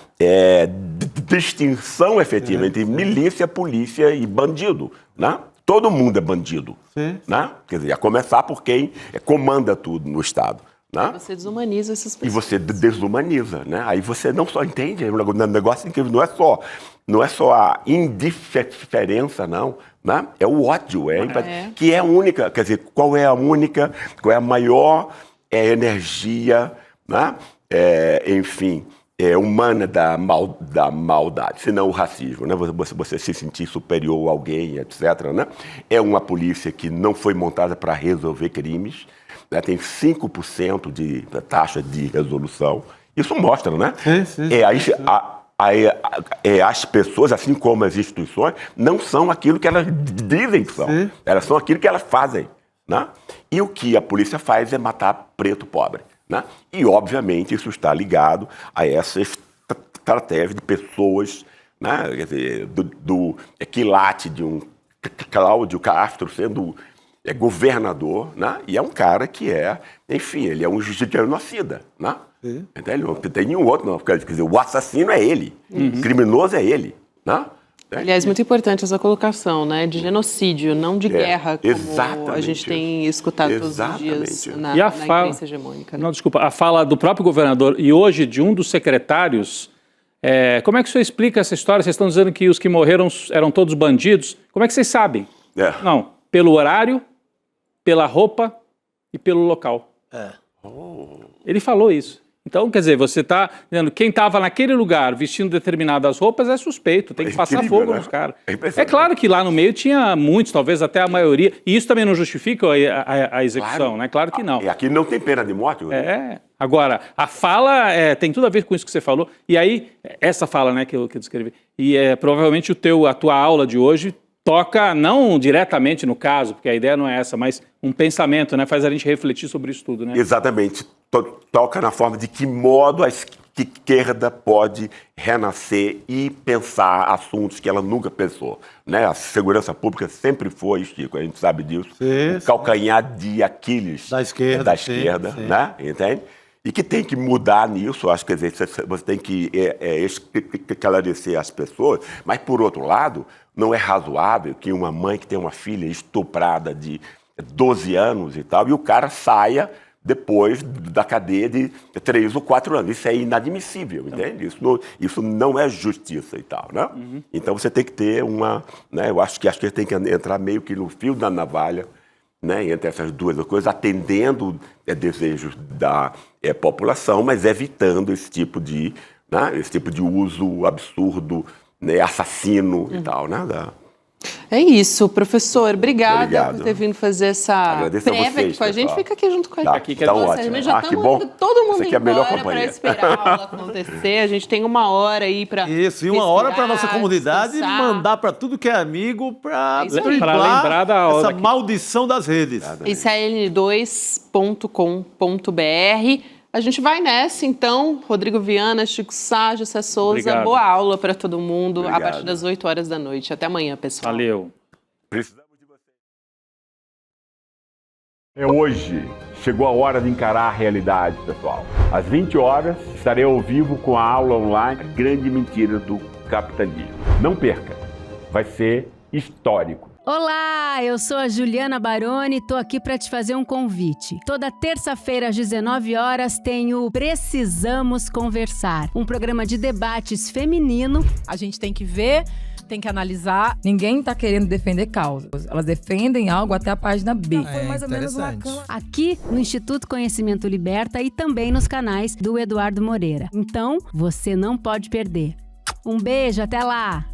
distinção efetiva entre milícia, polícia e bandido. Né? Todo mundo é bandido. Né? Quer dizer, a começar por quem comanda tudo no Estado. Né? Você desumaniza essas pessoas. E você desumaniza. Né? Aí você não só entende, é um negócio incrível, não é só a indiferença, não. Né? É o ódio, que é a única, quer dizer, qual é a maior energia, né? Enfim, humana da maldade, senão o racismo, né? Você se sentir superior a alguém, etc. Né? É uma polícia que não foi montada para resolver crimes, né? Tem 5% de taxa de resolução. Isso mostra, né? As pessoas, assim como as instituições, não são aquilo que elas dizem que são. Elas são aquilo que elas fazem. Né? E o que a polícia faz é matar preto pobre. Né? E, obviamente, isso está ligado a essa estratégia de pessoas, né? Quer dizer, do quilate de um Cláudio Castro sendo governador, né? E é um cara que enfim, ele é um genocida. Né? Não tem nenhum outro, não. Quer dizer, o assassino é ele, o criminoso é ele. Né? Aliás, muito importante essa colocação, né? De genocídio, não de guerra, como a gente tem escutado todos os dias na imprensa hegemônica. Né? Não, desculpa, a fala do próprio governador e hoje de um dos secretários, como é que o senhor explica essa história? Vocês estão dizendo que os que morreram eram todos bandidos. Como é que vocês sabem? Não, pelo horário, pela roupa e pelo local. Ele falou isso. Então, quer dizer, você está dizendo quem estava naquele lugar vestindo determinadas roupas é suspeito, tem que passar fogo nos caras. É claro que lá no meio tinha muitos, talvez até a maioria, e isso também não justifica a execução, né? Claro que não. E aqui não tem pena de morte. Agora, a fala tem tudo a ver com isso que você falou, e aí, essa fala, né, que eu descrevi, e provavelmente a tua aula de hoje toca não diretamente no caso, porque a ideia não é essa, mas um pensamento, né? Faz a gente refletir sobre isso tudo, né? Exatamente. Toca na forma de que modo a esquerda pode renascer e pensar assuntos que ela nunca pensou. Né? A segurança pública sempre foi, Chico, a gente sabe disso, o calcanhar de Aquiles da esquerda, né? Entende? E que tem que mudar nisso, acho que você tem que esclarecer as pessoas, mas, por outro lado, não é razoável que uma mãe que tem uma filha estuprada de 12 anos e tal, e o cara saia depois da cadeia de 3 ou 4 anos. Isso é inadmissível, entende? Isso não é justiça e tal, né? Então você tem que ter né, eu acho que tem que entrar meio que no fio da navalha, né, entre essas duas coisas, atendendo desejos da população, mas evitando esse tipo de uso absurdo, né, assassino e tal, né? É isso, professor. Obrigada por ter vindo fazer essa prévia aqui com a gente. Fica aqui junto com a gente. Aqui que é ótimo. Já estamos todo mundo embora para esperar a aula acontecer. A gente tem 1 hora aí para isso, e 1 hora para nossa comunidade mandar para tudo que é amigo para lembrar da aula essa maldição das redes. ICL2.com.br. A gente vai nessa, então. Rodrigo Viana, Chico Sá, José Souza. Obrigado. Boa aula para todo mundo Obrigado. a partir das 8 horas da noite. Até amanhã, pessoal. Valeu. Precisamos de você. É hoje. Chegou a hora de encarar a realidade, pessoal. Às 20 horas, estarei ao vivo com a aula online A Grande Mentira do Capitalismo. Não perca. Vai ser histórico. Olá, eu sou a Juliana Baroni e tô aqui para te fazer um convite. Toda terça-feira às 19 horas tem o Precisamos Conversar, um programa de debates feminino. A gente tem que ver, tem que analisar. Ninguém tá querendo defender causas. Elas defendem algo até a página B. Foi mais ou menos uma cama. Aqui no Instituto Conhecimento Liberta e também nos canais do Eduardo Moreira. Então, você não pode perder. Um beijo, até lá!